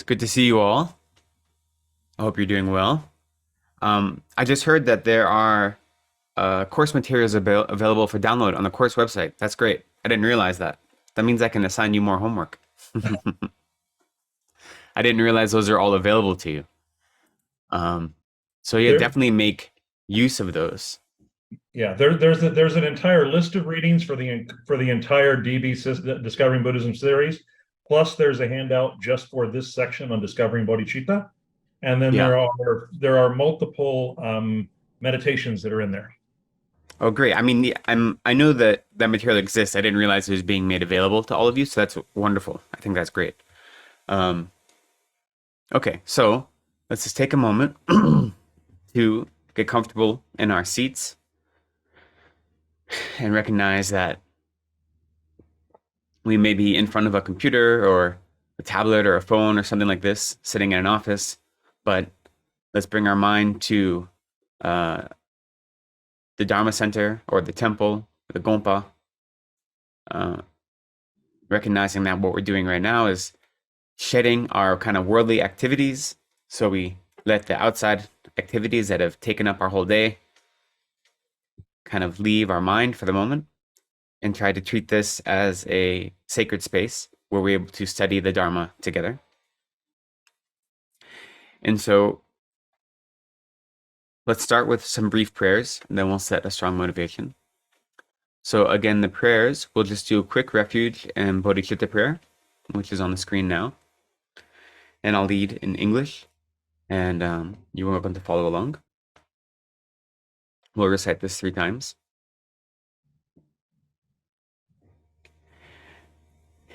It's good to see you all. I hope you're doing well. I just heard that there are course materials available for download on the course website. That's great. I didn't realize that. That means I can assign you more homework. I didn't realize those are all available to you. Um, so yeah, There, definitely make use of those. yeah, there's an entire list of readings for the entire Discovering Buddhism series. Plus, there's a handout just for this section on discovering bodhicitta, and then Yeah. there are multiple meditations that are in there. Oh, great. I mean, I know that that material exists. I didn't realize it was being made available to all of you, so that's wonderful. I think that's great. Um, okay, so let's just take a moment to get comfortable in our seats and recognize that we may be in front of a computer or a tablet or a phone or something like this, sitting in an office, but let's bring our mind to uh, the Dharma Center or the temple, or the Gompa, uh, recognizing that what we're doing right now is shedding our kind of worldly activities. So we let the outside activities that have taken up our whole day kind of leave our mind for the moment and try to treat this as a sacred space where we're able to study the Dharma together. And so let's start with some brief prayers, and then we'll set a strong motivation. So again, the prayers, we'll just do a quick refuge and Bodhichitta prayer, which is on the screen now. And I'll lead in English, and you're welcome to follow along. We'll recite this 3 times.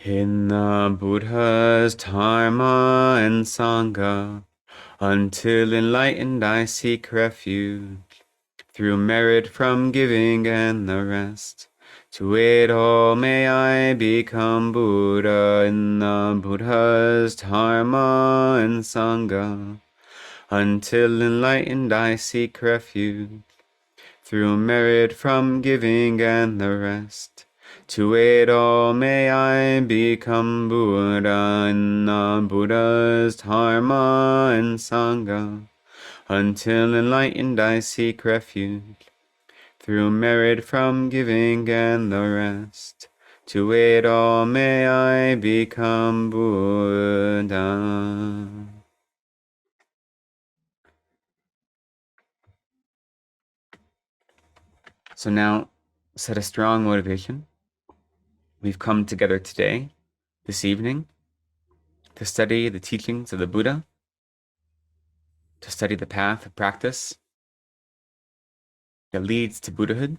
In the Buddha's Dharma and Sangha, until enlightened I seek refuge, through merit from giving and the rest. To it all may I become Buddha in the Buddha's Dharma and Sangha. Until enlightened I seek refuge, through merit from giving and the rest. To it all may I become Buddha in the Buddha's Dharma and Sangha. Until enlightened I seek refuge, through merit from giving and the rest. To it all may I become Buddha. So now, set a strong motivation. We've come together today, this evening, to study the teachings of the Buddha, to study the path of practice that leads to Buddhahood.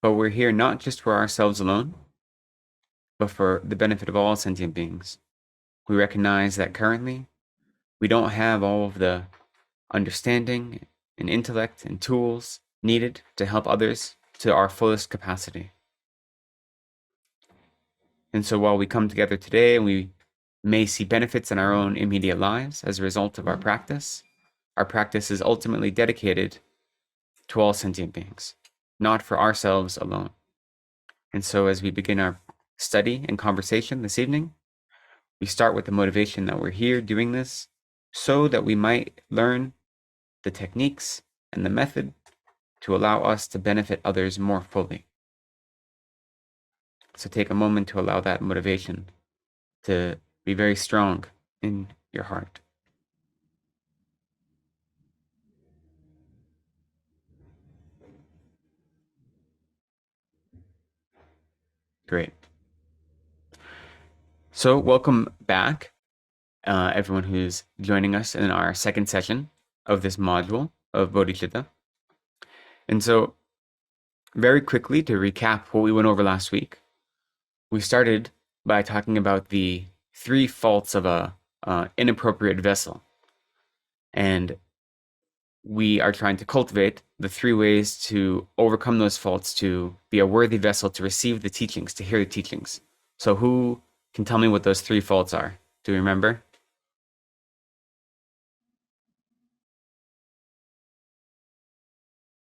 But we're here not just for ourselves alone, but for the benefit of all sentient beings. We recognize that currently we don't have all of the understanding and intellect and tools needed to help others to our fullest capacity. And so while we come together today and we may see benefits in our own immediate lives as a result of our practice is ultimately dedicated to all sentient beings, not for ourselves alone. And so as we begin our study and conversation this evening, we start with the motivation that we're here doing this so that we might learn the techniques and the method to allow us to benefit others more fully. So take a moment to allow that motivation to be very strong in your heart. Great. So welcome back, everyone who's joining us in our second session of this module of Bodhicitta. And so very quickly to recap what we went over last week, we started by talking about the 3 faults of a inappropriate vessel. And we are trying to cultivate the 3 ways to overcome those faults to be a worthy vessel to receive the teachings, to hear the teachings. So who can tell me what those 3 faults are? Do you remember?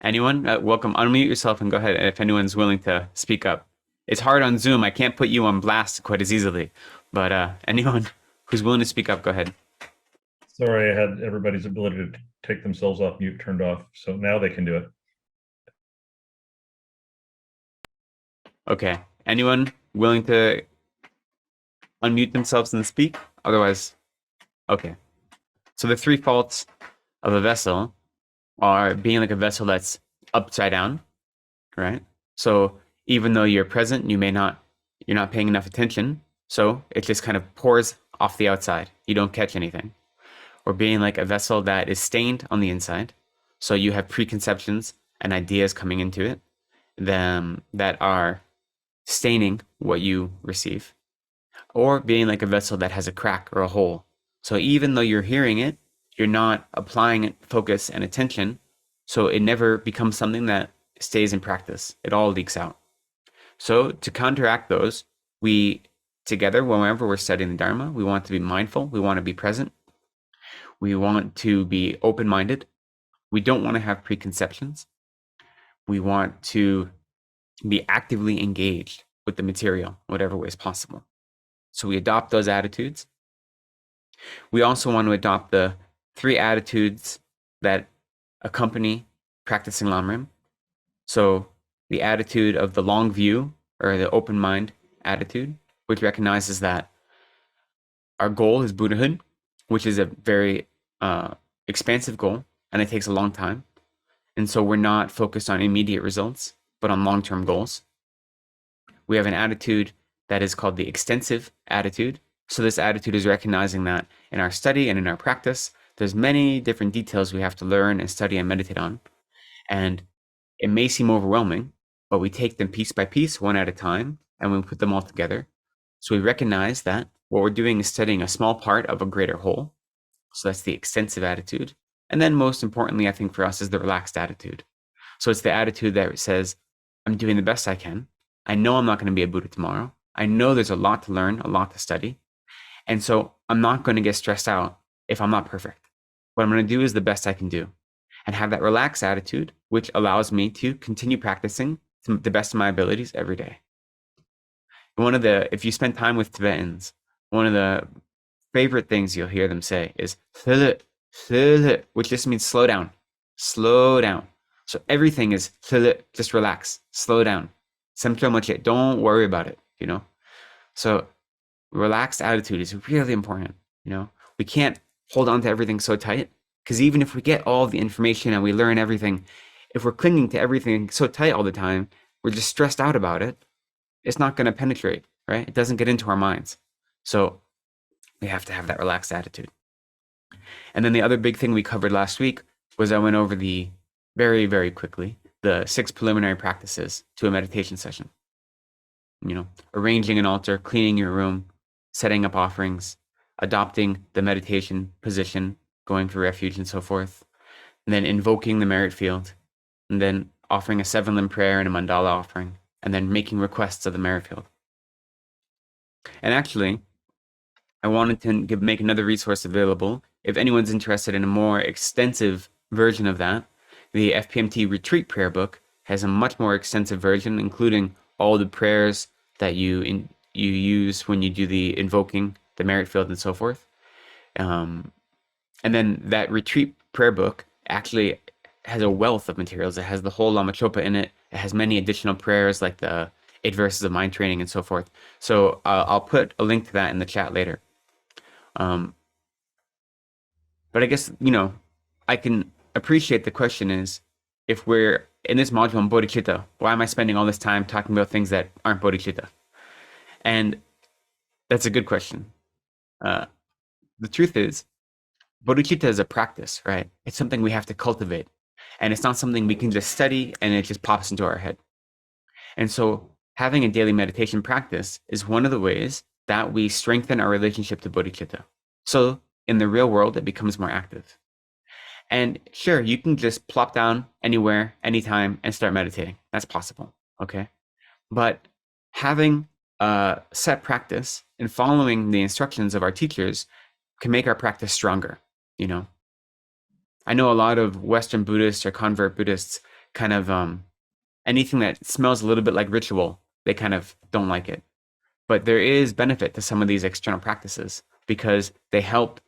Anyone? Welcome. Unmute yourself and go ahead if anyone's willing to speak up. It's hard on Zoom. I can't put you on blast quite as easily. But anyone? Who's willing to speak up? Go ahead. Sorry, I had everybody's ability to take themselves off mute turned off, so now they can do it. Okay. Anyone willing to unmute themselves and speak? Otherwise, okay. So the 3 faults of a vessel are being like a vessel that's upside down, right? So even though you're present, you're not paying enough attention. So it just kind of pours off the outside. You don't catch anything. Or being like a vessel that is stained on the inside. So you have preconceptions and ideas coming into it that are staining what you receive. Or being like a vessel that has a crack or a hole. So even though you're hearing it, you're not applying focus and attention. So it never becomes something that stays in practice. It all leaks out. So to counteract those, we together, whenever we're studying the Dharma, we want to be mindful. We want to be present. We want to be open-minded. We don't want to have preconceptions. We want to be actively engaged with the material, whatever way is possible. So we adopt those attitudes. We also want to adopt the 3 attitudes that accompany practicing Lamrim. So the attitude of the long view, or the open mind attitude, which recognizes that our goal is Buddhahood, which is a very expansive goal, and it takes a long time. And so we're not focused on immediate results, but on long-term goals. We have an attitude that is called the extensive attitude. So this attitude is recognizing that in our study and in our practice, there's many different details we have to learn and study and meditate on. And it may seem overwhelming, but we take them piece by piece, one at a time, and we put them all together. So we recognize that what we're doing is studying a small part of a greater whole. So that's the extensive attitude. And then most importantly, I think for us, is the relaxed attitude. So it's the attitude that says, I'm doing the best I can. I know I'm not going to be a Buddha tomorrow. I know there's a lot to learn, a lot to study. And so I'm not going to get stressed out if I'm not perfect. What I'm going to do is the best I can do and have that relaxed attitude, which allows me to continue practicing to the best of my abilities every day. If you spend time with Tibetans, one of the favorite things you'll hear them say is which just means slow down. Slow down. So everything is just relax, slow down. Don't worry about it, So relaxed attitude is really important, We can't hold on to everything so tight, because even if we get all the information and we learn everything, if we're clinging to everything so tight all the time, we're just stressed out about it, it's not going to penetrate, right? It doesn't get into our minds. So we have to have that relaxed attitude. And then the other big thing we covered last week was I went over very, very quickly, the 6 preliminary practices to a meditation session. Arranging an altar, cleaning your room, setting up offerings, adopting the meditation position, going for refuge and so forth, and then invoking the merit field, and then offering a 7-limb prayer and a mandala offering, and then making requests of the merit field. And actually, I wanted to make another resource available. If anyone's interested in a more extensive version of that, the FPMT Retreat Prayer Book has a much more extensive version, including all the prayers that you use when you do the invoking, the merit field, and so forth. And then that Retreat Prayer Book actually has a wealth of materials. It has the whole Lama Chopa in it. It has many additional prayers like the 8 verses of mind training and so forth. So I'll put a link to that in the chat later. But I guess, I can appreciate the question is, if we're in this module on Bodhicitta, why am I spending all this time talking about things that aren't Bodhicitta? And that's a good question. The truth is, Bodhicitta is a practice, right? It's something we have to cultivate. And it's not something we can just study and it just pops into our head. And so having a daily meditation practice is one of the ways that we strengthen our relationship to Bodhicitta. So in the real world, it becomes more active. And sure, you can just plop down anywhere, anytime, and start meditating. That's possible, okay? But having a set practice and following the instructions of our teachers can make our practice stronger, I know a lot of Western Buddhists or convert Buddhists kind of, anything that smells a little bit like ritual, they kind of don't like it. But there is benefit to some of these external practices, because they help,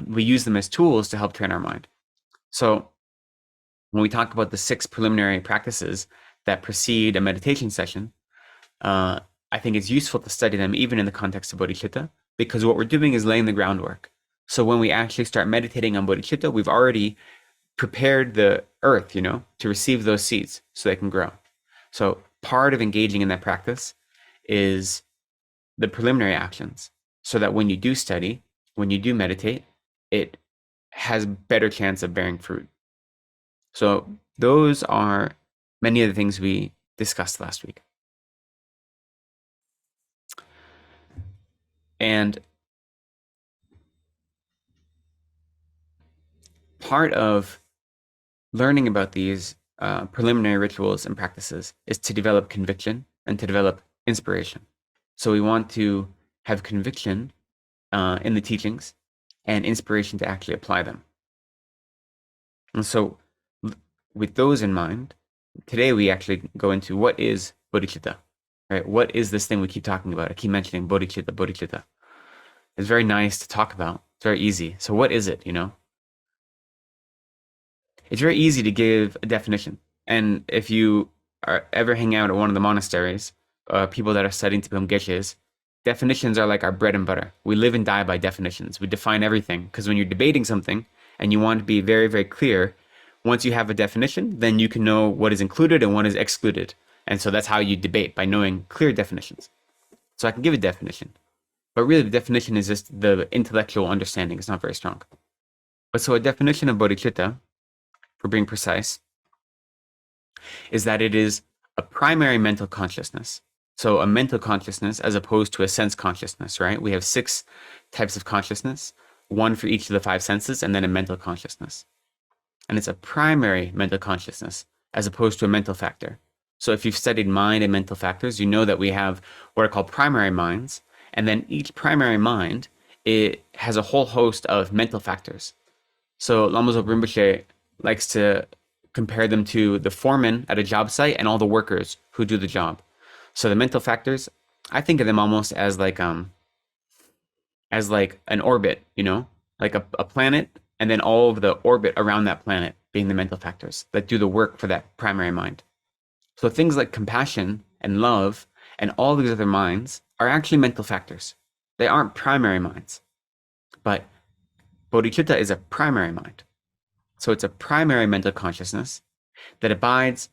we use them as tools to help train our mind. So when we talk about the 6 preliminary practices that precede a meditation session, I think it's useful to study them even in the context of bodhicitta, because what we're doing is laying the groundwork. So when we actually start meditating on bodhicitta, we've already prepared the earth, to receive those seeds so they can grow. So part of engaging in that practice is the preliminary actions, so that when you do study, when you do meditate, it has better chance of bearing fruit. So those are many of the things we discussed last week. And part of learning about these preliminary rituals and practices is to develop conviction and to develop inspiration. So we want to have conviction in the teachings and inspiration to actually apply them. And so with those in mind, today we actually go into what is bodhicitta, right? What is this thing we keep talking about? I keep mentioning bodhicitta, bodhicitta. It's very nice to talk about. It's very easy. So what is it, It's very easy to give a definition. And if you ever hang out at one of the monasteries, people that are studying to become geshes, definitions are like our bread and butter. We live and die by definitions. We define everything, because when you're debating something and you want to be very, very clear, once you have a definition, then you can know what is included and what is excluded. And so that's how you debate, by knowing clear definitions. So I can give a definition, but really the definition is just the intellectual understanding. It's not very strong. But so a definition of bodhicitta, for being precise, is that it is a primary mental consciousness. So a mental consciousness as opposed to a sense consciousness, right? We have 6 types of consciousness, 1 for each of the 5 senses, and then a mental consciousness. And it's a primary mental consciousness as opposed to a mental factor. So if you've studied mind and mental factors, you know that we have what are called primary minds, and then each primary mind, it has a whole host of mental factors. So Lama Zopa Rinpoche likes to compare them to the foreman at a job site and all the workers who do the job. So the mental factors, I think of them almost as like an orbit, like a planet, and then all of the orbit around that planet being the mental factors that do the work for that primary mind. So things like compassion and love and all these other minds are actually mental factors. They aren't primary minds. But bodhicitta is a primary mind. So it's a primary mental consciousness that abides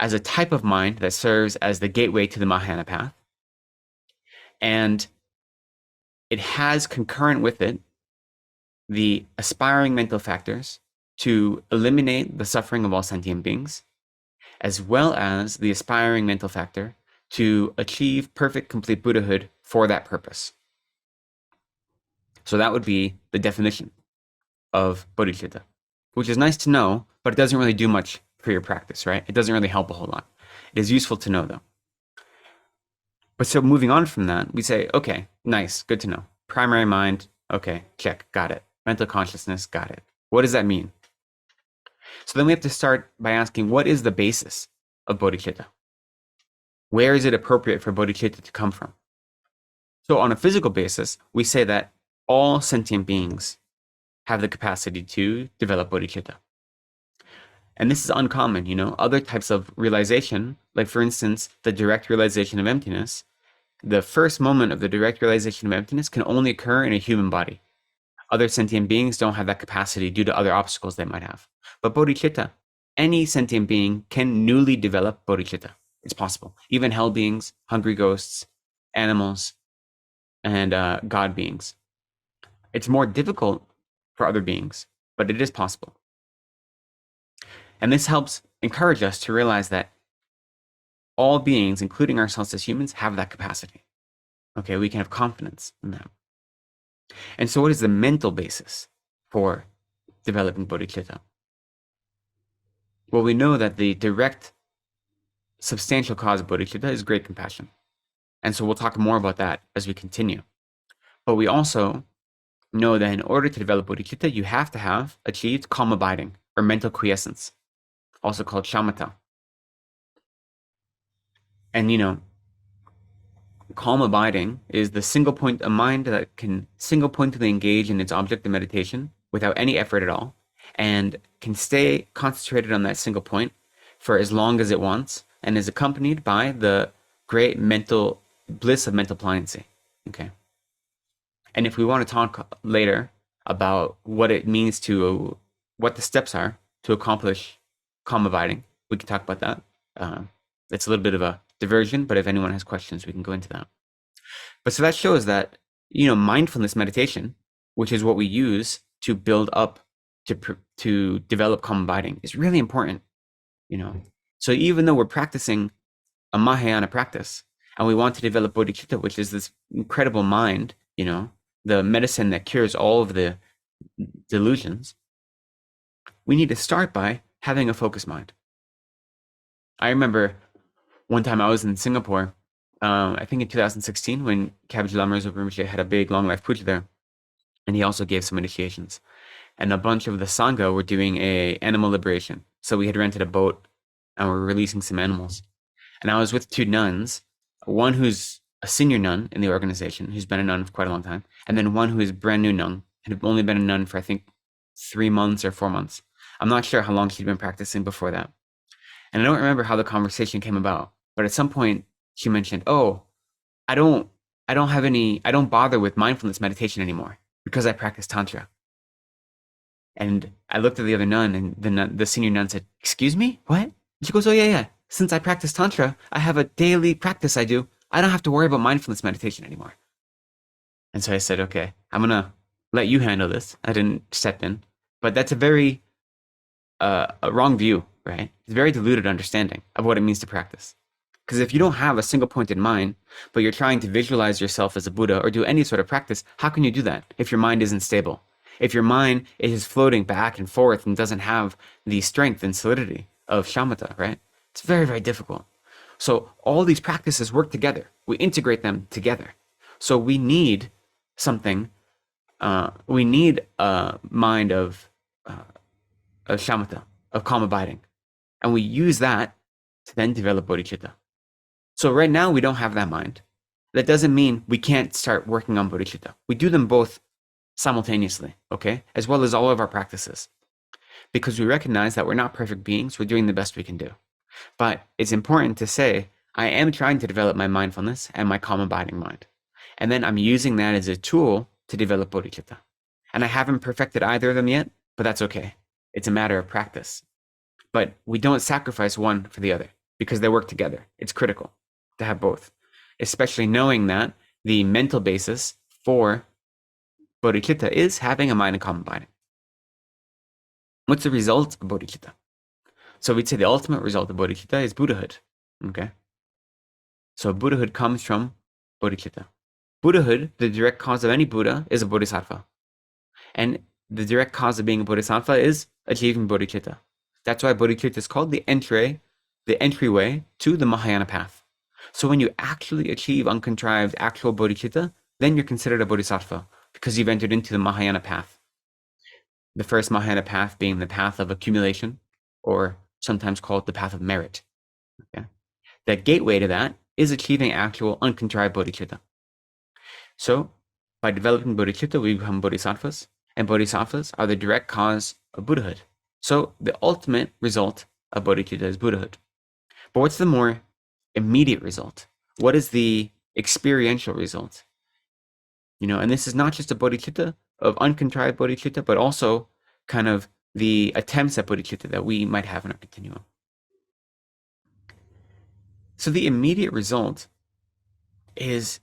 as a type of mind that serves as the gateway to the Mahayana path. And it has concurrent with it the aspiring mental factors to eliminate the suffering of all sentient beings, as well as the aspiring mental factor to achieve perfect, complete Buddhahood for that purpose. So that would be the definition of bodhicitta, which is nice to know, but it doesn't really do much for your practice, right? It doesn't really help a whole lot. It is useful to know, though. But so moving on from that, we say, okay, nice, good to know. Primary mind, okay, check, got it. Mental consciousness, got it. What does that mean? So then we have to start by asking, what is the basis of bodhicitta? Where is it appropriate for bodhicitta to come from? So on a physical basis, we say that all sentient beings have the capacity to develop bodhicitta. And this is uncommon, Other types of realization, like for instance, the direct realization of emptiness, the first moment of the direct realization of emptiness can only occur in a human body. Other sentient beings don't have that capacity due to other obstacles they might have. But bodhicitta, any sentient being can newly develop bodhicitta. It's possible. Even hell beings, hungry ghosts, animals, and God beings. It's more difficult for other beings, but it is possible. And this helps encourage us to realize that all beings, including ourselves as humans, have that capacity. Okay, we can have confidence in that. And so what is the mental basis for developing bodhicitta? Well, we know that the direct substantial cause of bodhicitta is great compassion. And so we'll talk more about that as we continue. But we also know that in order to develop bodhicitta, you have to have achieved calm abiding, or mental quiescence, also called shamatha. And calm abiding is a mind that can single pointedly engage in its object of meditation without any effort at all, and can stay concentrated on that single point for as long as it wants, and is accompanied by the great mental bliss of mental pliancy. Okay. And if we want to talk later about what it means what the steps are to accomplish calm abiding, we can talk about that. It's a little bit of a diversion, but if anyone has questions, we can go into that. But so that shows that, mindfulness meditation, which is what we use to build up, to develop calm abiding, is really important, So even though we're practicing a Mahayana practice and we want to develop Bodhicitta, which is this incredible mind, the medicine that cures all of the delusions, we need to start by having a focused mind. I remember one time I was in Singapore, I think in 2016, when Cabbage Lama Rinpoche had a big long life puja there, and he also gave some initiations. And a bunch of the Sangha were doing a animal liberation. So we had rented a boat and we're releasing some animals. And I was with two nuns, one who's a senior nun in the organization, who's been a nun for quite a long time, and then one who is brand new nun, had only been a nun for, I think, 3 months or 4 months. I'm not sure how long she'd been practicing before that. And I don't remember how the conversation came about, but at some point she mentioned, "Oh, I don't bother with mindfulness meditation anymore because I practice Tantra." And I looked at the other nun, and the senior nun said, "Excuse me? What?" She goes, "Oh, yeah. Since I practice Tantra, I have a daily practice I do. I don't have to worry about mindfulness meditation anymore." And so I said, "Okay, I'm going to let you handle this." I didn't step in. But that's a very a wrong view, right? It's a very diluted understanding of what it means to practice. Because if you don't have a single pointed mind, but you're trying to visualize yourself as a Buddha or do any sort of practice, how can you do that if your mind isn't stable? If your mind is floating back and forth and doesn't have the strength and solidity of shamatha, right? It's very, very difficult. So all these practices work together. We integrate them together. So we need something. We need a mind of shamatha, of calm abiding, and we use that to then develop bodhicitta. So right now we don't have that mind. That doesn't mean we can't start working on bodhicitta. We do them both simultaneously, okay? As well as all of our practices. Because we recognize that we're not perfect beings, we're doing the best we can do. But it's important to say, I am trying to develop my mindfulness and my calm abiding mind. And then I'm using that as a tool to develop bodhicitta. And I haven't perfected either of them yet, but that's okay. It's a matter of practice. But we don't sacrifice one for the other because they work together. It's critical to have both, especially knowing that the mental basis for bodhicitta is having a mind of calm abiding. What's the result of bodhicitta? So we'd say the ultimate result of bodhicitta is Buddhahood. Okay. So Buddhahood comes from bodhicitta. Buddhahood, the direct cause of any Buddha, is a bodhisattva. And the direct cause of being a bodhisattva is achieving bodhicitta. That's why bodhicitta is called the entryway to the Mahayana path. So when you actually achieve uncontrived actual bodhicitta, then you're considered a bodhisattva because you've entered into the Mahayana path. The first Mahayana path being the path of accumulation, or sometimes called the path of merit. Okay? The gateway to that is achieving actual uncontrived bodhicitta. So by developing bodhicitta, we become bodhisattvas, and bodhisattvas are the direct cause of Buddhahood. So the ultimate result of bodhicitta is Buddhahood. But what's the more immediate result? What is the experiential result? And this is not just a bodhicitta of uncontrived bodhicitta, but also kind of the attempts at bodhicitta that we might have in our continuum. So the immediate result is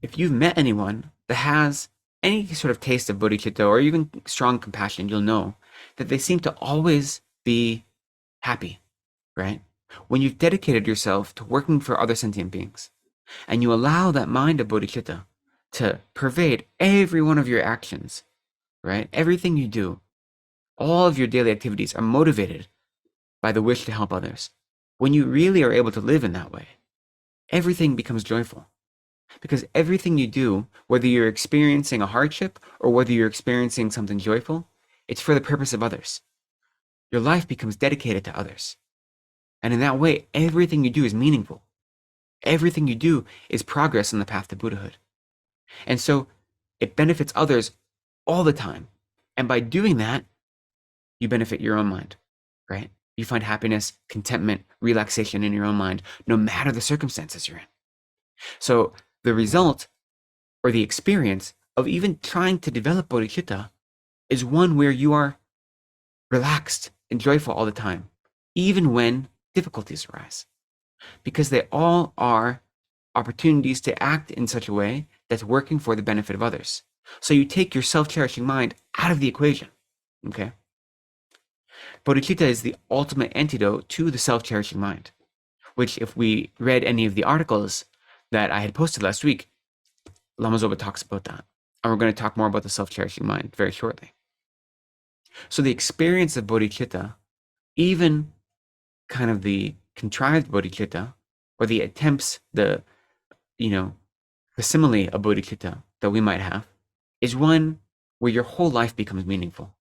if you've met anyone that has any sort of taste of bodhicitta or even strong compassion, you'll know that they seem to always be happy, right? When you've dedicated yourself to working for other sentient beings and you allow that mind of bodhicitta to pervade every one of your actions, right? Everything you do, all of your daily activities are motivated by the wish to help others. When you really are able to live in that way, everything becomes joyful. Because everything you do, whether you're experiencing a hardship or whether you're experiencing something joyful, it's for the purpose of others. Your life becomes dedicated to others. And in that way, everything you do is meaningful. Everything you do is progress on the path to Buddhahood. And so it benefits others all the time. And by doing that, you benefit your own mind, right? You find happiness, contentment, relaxation in your own mind, no matter the circumstances you're in. So the result or the experience of even trying to develop bodhicitta is one where you are relaxed and joyful all the time, even when difficulties arise, because they all are opportunities to act in such a way that's working for the benefit of others. So you take your self-cherishing mind out of the equation, okay? Bodhicitta is the ultimate antidote to the self-cherishing mind, which if we read any of the articles that I had posted last week, Lama Zopa talks about that. And we're going to talk more about the self-cherishing mind very shortly. So the experience of bodhicitta, even kind of the contrived bodhicitta, or the attempts, the simile of bodhicitta that we might have, is one where your whole life becomes meaningful.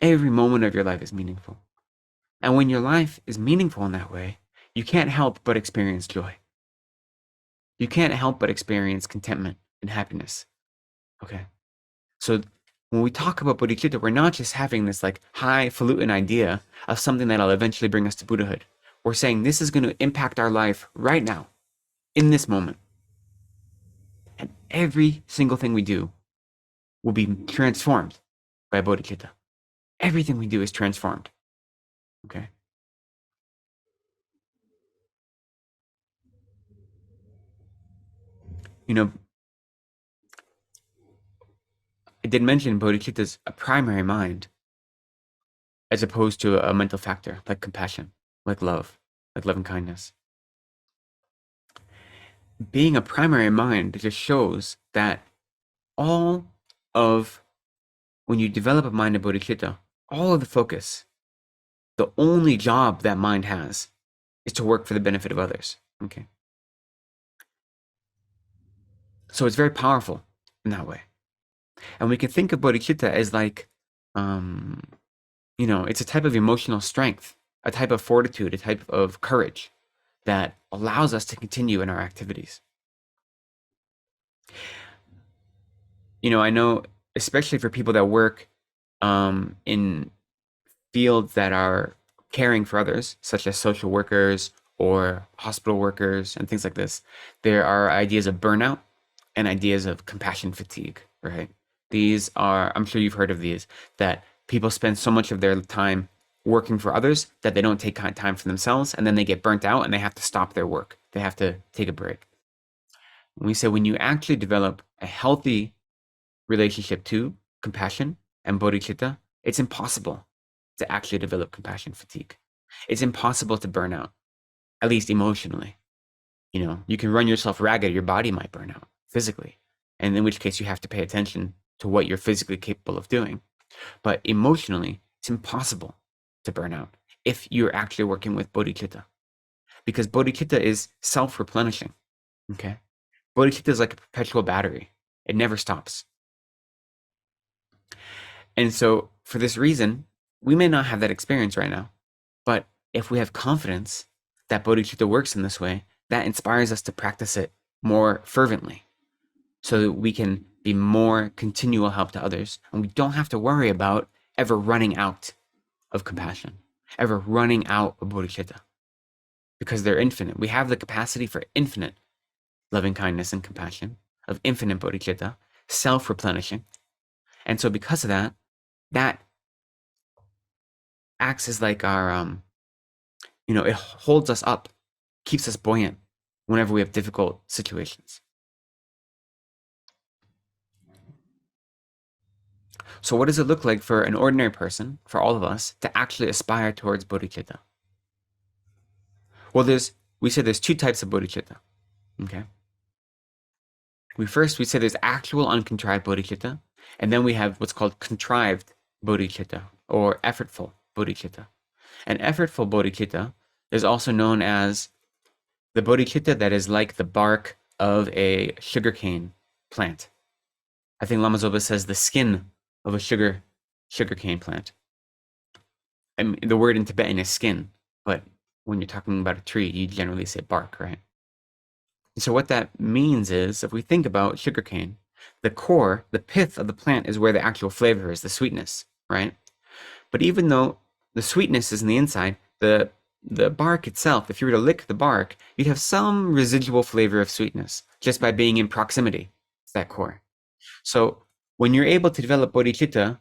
Every moment of your life is meaningful. And when your life is meaningful in that way, you can't help but experience joy. You can't help but experience contentment and happiness. Okay? So when we talk about bodhicitta, we're not just having this like highfalutin idea of something that'll eventually bring us to Buddhahood. We're saying this is going to impact our life right now, in this moment. And every single thing we do will be transformed by bodhicitta. Everything we do is transformed. Okay? I did mention bodhicitta is a primary mind as opposed to a mental factor like compassion, like love, like loving kindness. Being a primary mind just shows that all of, when you develop a mind of bodhicitta, all of the focus, the only job that mind has is to work for the benefit of others. Okay. So it's very powerful in that way. And we can think of bodhicitta as like, it's a type of emotional strength, a type of fortitude, a type of courage that allows us to continue in our activities. I know, especially for people that work in fields that are caring for others, such as social workers or hospital workers and things like this, there are ideas of burnout and ideas of compassion fatigue, right? These are, I'm sure you've heard of these, that people spend so much of their time working for others that they don't take time for themselves, and then they get burnt out and they have to stop their work. They have to take a break. We say when you actually develop a healthy relationship to compassion and bodhicitta, it's impossible to actually develop compassion fatigue. It's impossible to burn out, at least emotionally. You can run yourself ragged, your body might burn out physically, and in which case you have to pay attention to what you're physically capable of doing. But emotionally, it's impossible to burn out if you're actually working with bodhicitta, because bodhicitta is self-replenishing. Okay, bodhicitta is like a perpetual battery; it never stops. And so, for this reason, we may not have that experience right now, but if we have confidence that bodhicitta works in this way, that inspires us to practice it more fervently, so that we can be more continual help to others, and we don't have to worry about ever running out of compassion, ever running out of bodhicitta, because they're infinite. We have the capacity for infinite loving kindness and compassion, of infinite bodhicitta, self-replenishing. And so because of that, that acts as like our, it holds us up, keeps us buoyant whenever we have difficult situations. So what does it look like for an ordinary person, for all of us, to actually aspire towards bodhicitta? Well, we say there's two types of bodhicitta, okay? We say there's actual uncontrived bodhicitta, and then we have what's called contrived bodhicitta, or effortful bodhicitta. And effortful bodhicitta is also known as the bodhicitta that is like the bark of a sugarcane plant. I think Lama Zopa says the skin of a sugarcane plant. I mean, the word in Tibetan is skin, but when you're talking about a tree, you generally say bark, right? So what that means is, if we think about sugarcane, the core, the pith of the plant is where the actual flavor is, the sweetness, right? But even though the sweetness is in the inside, the bark itself, if you were to lick the bark, you'd have some residual flavor of sweetness just by being in proximity to that core. So when you're able to develop bodhicitta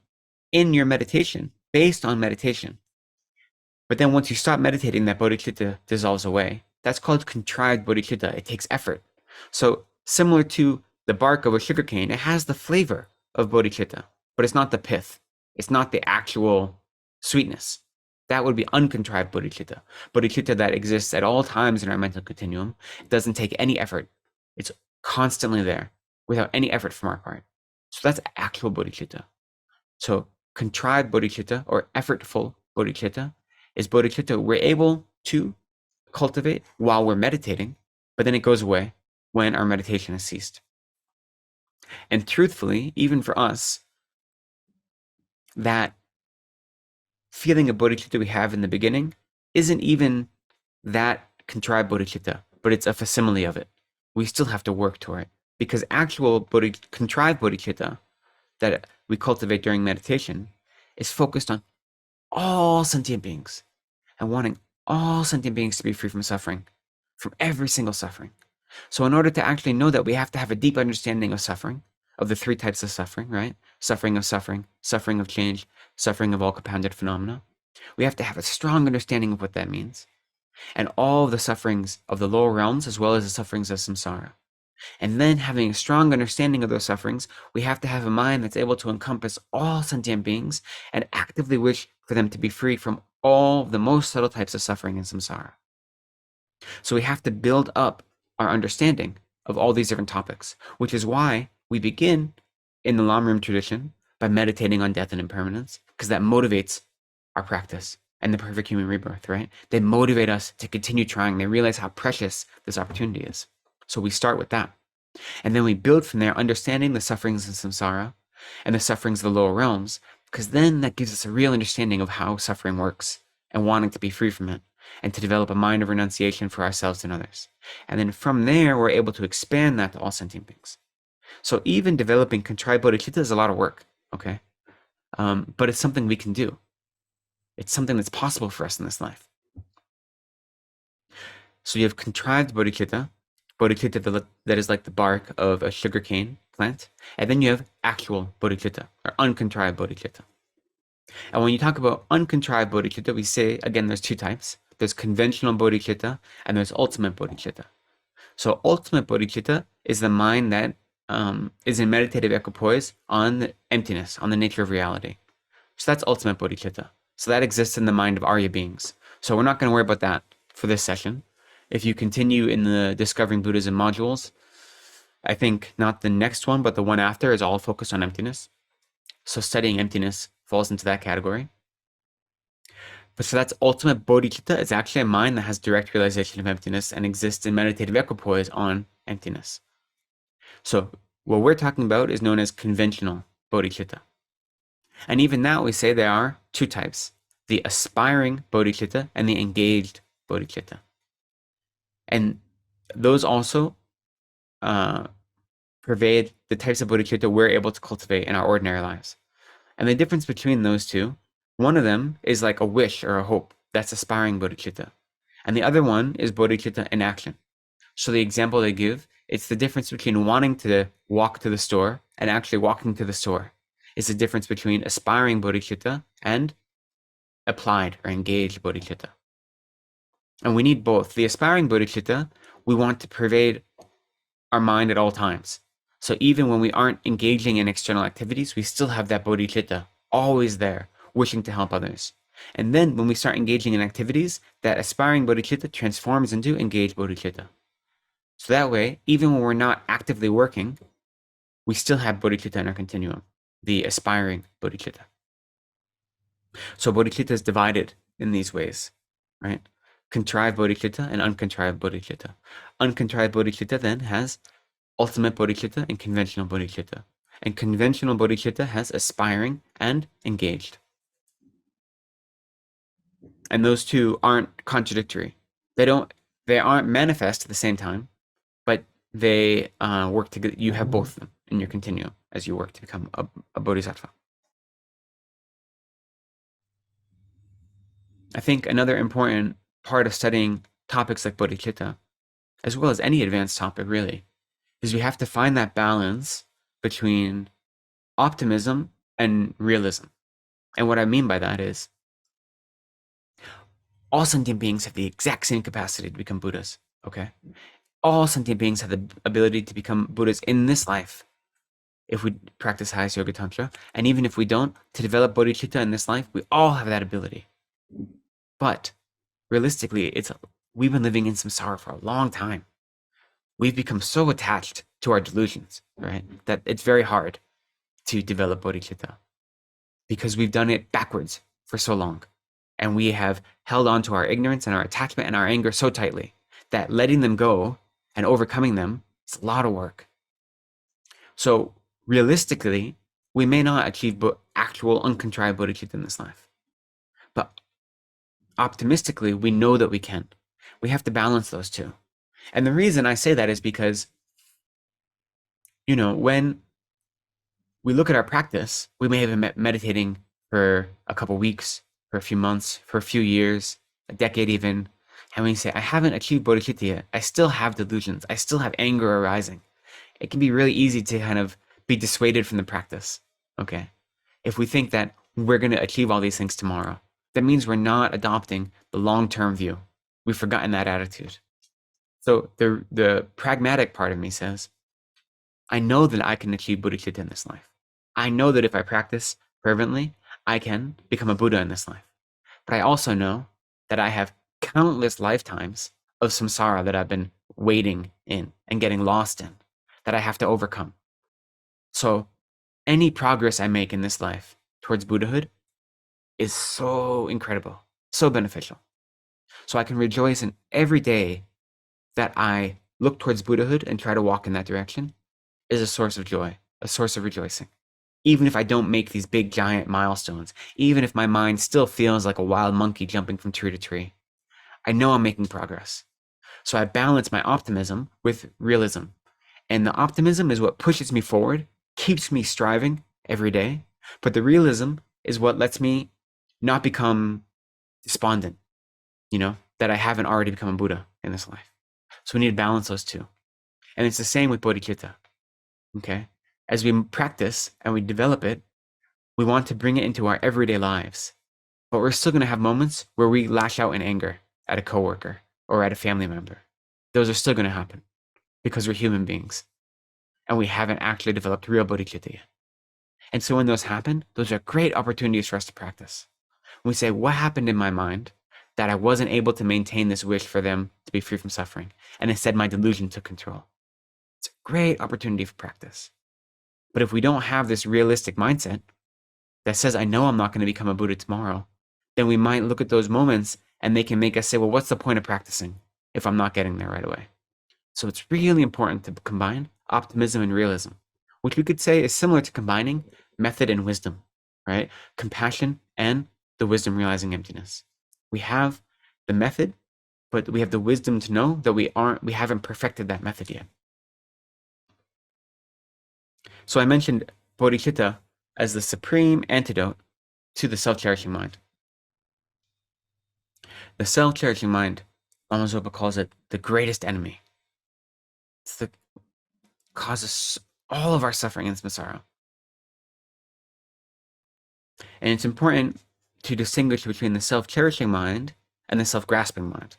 in your meditation, based on meditation, but then once you stop meditating, that bodhicitta dissolves away. That's called contrived bodhicitta. It takes effort. So similar to the bark of a sugarcane, it has the flavor of bodhicitta, but it's not the pith. It's not the actual sweetness. That would be uncontrived bodhicitta. Bodhicitta that exists at all times in our mental continuum. It doesn't take any effort. It's constantly there without any effort from our part. So that's actual bodhicitta. So contrived bodhicitta or effortful bodhicitta is bodhicitta we're able to cultivate while we're meditating, but then it goes away when our meditation has ceased. And truthfully, even for us, that feeling of bodhicitta we have in the beginning isn't even that contrived bodhicitta, but it's a facsimile of it. We still have to work toward it because actual contrived bodhicitta that we cultivate during meditation is focused on all sentient beings and wanting all sentient beings to be free from suffering, from every single suffering. So in order to actually know that, we have to have a deep understanding of suffering, of the three types of suffering, right? Suffering of suffering, suffering of change, suffering of all compounded phenomena. We have to have a strong understanding of what that means, and all of the sufferings of the lower realms as well as the sufferings of samsara. And then, having a strong understanding of those sufferings, we have to have a mind that's able to encompass all sentient beings and actively wish for them to be free from all the most subtle types of suffering in samsara. So we have to build up our understanding of all these different topics, which is why we begin in the Lamrim tradition by meditating on death and impermanence, because that motivates our practice and the perfect human rebirth, right? They motivate us to continue trying. They realize how precious this opportunity is. So we start with that. And then we build from there, understanding the sufferings of samsara and the sufferings of the lower realms, because then that gives us a real understanding of how suffering works and wanting to be free from it and to develop a mind of renunciation for ourselves and others. And then from there, we're able to expand that to all sentient beings. So even developing contrived bodhicitta is a lot of work, okay? But it's something we can do. It's something that's possible for us in this life. So you have contrived bodhicitta, bodhicitta that is like the bark of a sugarcane plant, and then you have actual bodhicitta, or uncontrived bodhicitta. And when you talk about uncontrived bodhicitta, we say, again, there's two types. There's conventional bodhicitta, and there's ultimate bodhicitta. So ultimate bodhicitta is the mind that is in meditative equipoise on the emptiness, on the nature of reality. So that's ultimate bodhicitta. So that exists in the mind of Arya beings. So we're not going to worry about that for this session. If you continue in the Discovering Buddhism modules, I think not the next one, but the one after is all focused on emptiness. So studying emptiness falls into that category. But so that's ultimate bodhicitta. It's actually a mind that has direct realization of emptiness and exists in meditative equipoise on emptiness. So what we're talking about is known as conventional bodhicitta. And even now we say there are two types, the aspiring bodhicitta and the engaged bodhicitta. And those also pervade the types of bodhicitta we're able to cultivate in our ordinary lives. And the difference between those two, one of them is like a wish or a hope. That's aspiring bodhicitta. And the other one is bodhicitta in action. So the example they give, it's the difference between wanting to walk to the store and actually walking to the store. It's the difference between aspiring bodhicitta and applied or engaged bodhicitta. And we need both. The aspiring bodhicitta, we want to pervade our mind at all times. So even when we aren't engaging in external activities, we still have that bodhicitta always there, wishing to help others. And then when we start engaging in activities, that aspiring bodhicitta transforms into engaged bodhicitta. So that way, even when we're not actively working, we still have bodhicitta in our continuum, the aspiring bodhicitta. So bodhicitta is divided in these ways, right? Contrived bodhicitta and uncontrived bodhicitta. Uncontrived bodhicitta then has ultimate bodhicitta and conventional bodhicitta. And conventional bodhicitta has aspiring and engaged. And those two aren't contradictory. They aren't manifest at the same time, but they work together. You have both of them in your continuum as you work to become a bodhisattva. I think another important part of studying topics like bodhicitta, as well as any advanced topic really, is we have to find that balance between optimism and realism. And what I mean by that is all sentient beings have the exact same capacity to become Buddhas, okay? All sentient beings have the ability to become Buddhas in this life if we practice highest yoga tantra. And even if we don't, to develop bodhicitta in this life, we all have that ability. But realistically, we've been living in samsara for a long time. We've become so attached to our delusions, right? That it's very hard to develop bodhicitta because we've done it backwards for so long. And we have held on to our ignorance and our attachment and our anger so tightly that letting them go and overcoming them is a lot of work. So realistically, we may not achieve actual uncontrived bodhicitta in this life. But optimistically, we know that we can. We have to balance those two. And the reason I say that is because, when we look at our practice, we may have been meditating for a couple weeks, for a few months, for a few years, a decade even, and we say, I haven't achieved bodhicitta yet. I still have delusions. I still have anger arising. It can be really easy to kind of be dissuaded from the practice, okay? If we think that we're going to achieve all these things tomorrow, that means we're not adopting the long-term view. We've forgotten that attitude. So the pragmatic part of me says, I know that I can achieve bodhicitta in this life. I know that if I practice fervently, I can become a Buddha in this life. But I also know that I have countless lifetimes of samsara that I've been wading in and getting lost in, that I have to overcome. So any progress I make in this life towards Buddhahood is so incredible, so beneficial. So I can rejoice in every day that I look towards Buddhahood and try to walk in that direction is a source of joy, a source of rejoicing. Even if I don't make these big giant milestones, even if my mind still feels like a wild monkey jumping from tree to tree, I know I'm making progress. So I balance my optimism with realism. And the optimism is what pushes me forward, keeps me striving every day. But the realism is what lets me not become despondent, that I haven't already become a Buddha in this life. So we need to balance those two. And it's the same with bodhicitta, okay? As we practice and we develop it, we want to bring it into our everyday lives. But we're still going to have moments where we lash out in anger at a coworker or at a family member. Those are still going to happen because we're human beings and we haven't actually developed real bodhicitta yet. And so when those happen, those are great opportunities for us to practice. When we say, what happened in my mind that I wasn't able to maintain this wish for them to be free from suffering, and instead my delusion took control? It's a great opportunity for practice. But if we don't have this realistic mindset that says, I know I'm not going to become a Buddha tomorrow, then we might look at those moments and they can make us say, well, what's the point of practicing if I'm not getting there right away? So it's really important to combine optimism and realism, which we could say is similar to combining method and wisdom, right? Compassion and the wisdom realizing emptiness. We have the method, but we have the wisdom to know that we haven't perfected that method yet. So I mentioned bodhicitta as the supreme antidote to the self-cherishing mind. The self-cherishing mind, Lama Zopa calls it the greatest enemy. It's the causes all of our suffering in samsara. And it's important to distinguish between the self-cherishing mind and the self-grasping mind.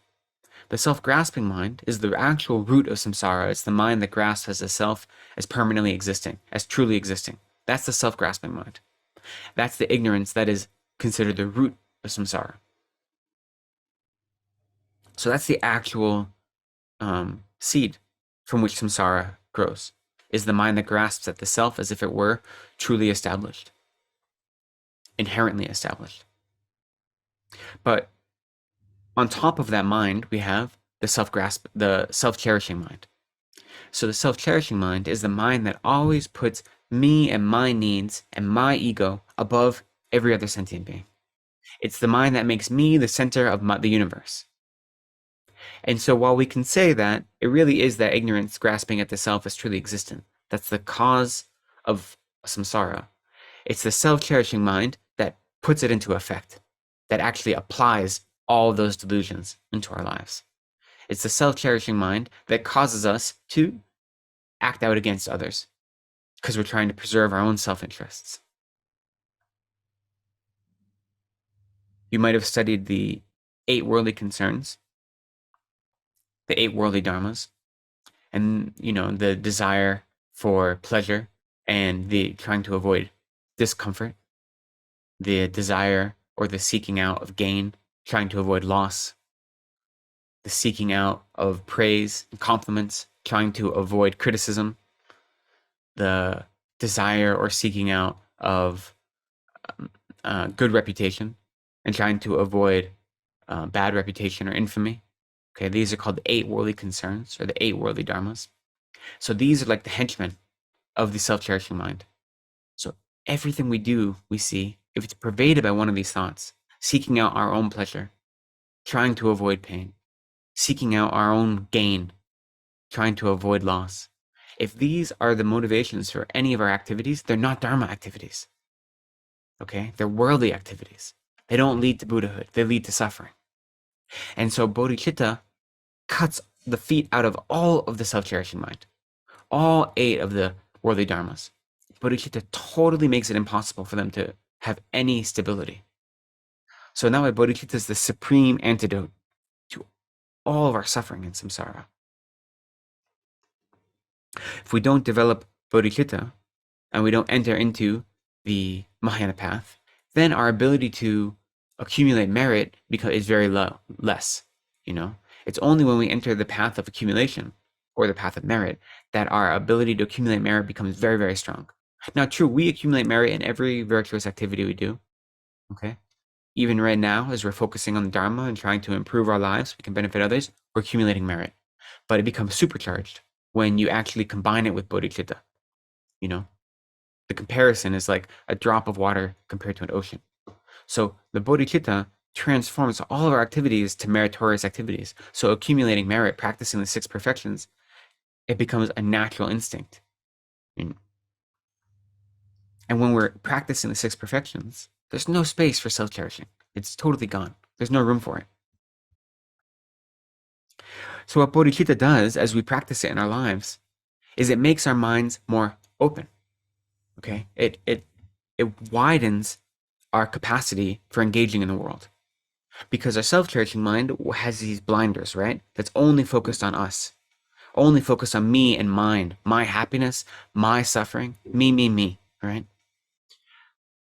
The self-grasping mind is the actual root of samsara. It's the mind that grasps as a self as permanently existing, as truly existing. That's the self-grasping mind. That's the ignorance that is considered the root of samsara. So that's the actual seed from which samsara grows, is the mind that grasps at the self as if it were truly established, inherently established. But on top of that mind, we have the self-cherishing mind. So the self-cherishing mind is the mind that always puts me and my needs and my ego above every other sentient being. It's the mind that makes me the center of the universe. And so while we can say that it really is that ignorance grasping at the self is truly existent, that's the cause of samsara. It's the self-cherishing mind that puts it into effect, that actually applies all of those delusions into our lives. It's the self-cherishing mind that causes us to act out against others because we're trying to preserve our own self-interests. You might have studied the 8 worldly concerns, the 8 worldly dharmas, and the desire for pleasure and the trying to avoid discomfort, the desire or the seeking out of gain, trying to avoid loss, the seeking out of praise and compliments, trying to avoid criticism, the desire or seeking out of good reputation and trying to avoid bad reputation or infamy. Okay, these are called the 8 worldly concerns or the 8 worldly dharmas. So these are like the henchmen of the self-cherishing mind. So everything we do, we see, if it's pervaded by one of these thoughts, seeking out our own pleasure, trying to avoid pain, seeking out our own gain, trying to avoid loss. If these are the motivations for any of our activities, they're not Dharma activities. Okay? They're worldly activities. They don't lead to Buddhahood. They lead to suffering. And so Bodhicitta cuts the feet out of all of the self-cherishing mind, all 8 of the worldly dharmas. Bodhicitta totally makes it impossible for them to have any stability. So in that way, bodhicitta is the supreme antidote to all of our suffering in samsara. If we don't develop bodhicitta and we don't enter into the Mahayana path, then our ability to accumulate merit is very less. It's only when we enter the path of accumulation or the path of merit that our ability to accumulate merit becomes very, very strong. Now, true, we accumulate merit in every virtuous activity we do. Okay. Even right now, as we're focusing on the Dharma and trying to improve our lives, we can benefit others, we're accumulating merit. But it becomes supercharged when you actually combine it with bodhicitta. The comparison is like a drop of water compared to an ocean. So the bodhicitta transforms all of our activities to meritorious activities. So accumulating merit, practicing the 6 perfections, it becomes a natural instinct. And when we're practicing the 6 perfections, there's no space for self-cherishing. It's totally gone. There's no room for it. So what bodhicitta does as we practice it in our lives is it makes our minds more open. Okay? It widens our capacity for engaging in the world. Because our self-cherishing mind has these blinders, right? That's only focused on us. Only focused on me and mine, my happiness, my suffering, me, right?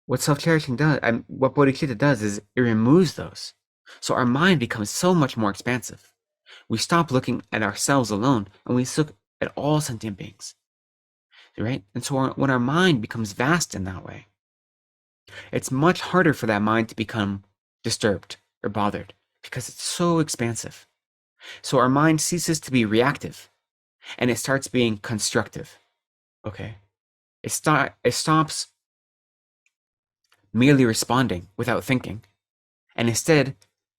What self-cherishing does, what bodhicitta does is it removes those. So our mind becomes so much more expansive. We stop looking at ourselves alone and we look at all sentient beings, right? And so when our mind becomes vast in that way, it's much harder for that mind to become disturbed or bothered because it's so expansive. So our mind ceases to be reactive and it starts being constructive. Okay. It stops merely responding without thinking. And instead,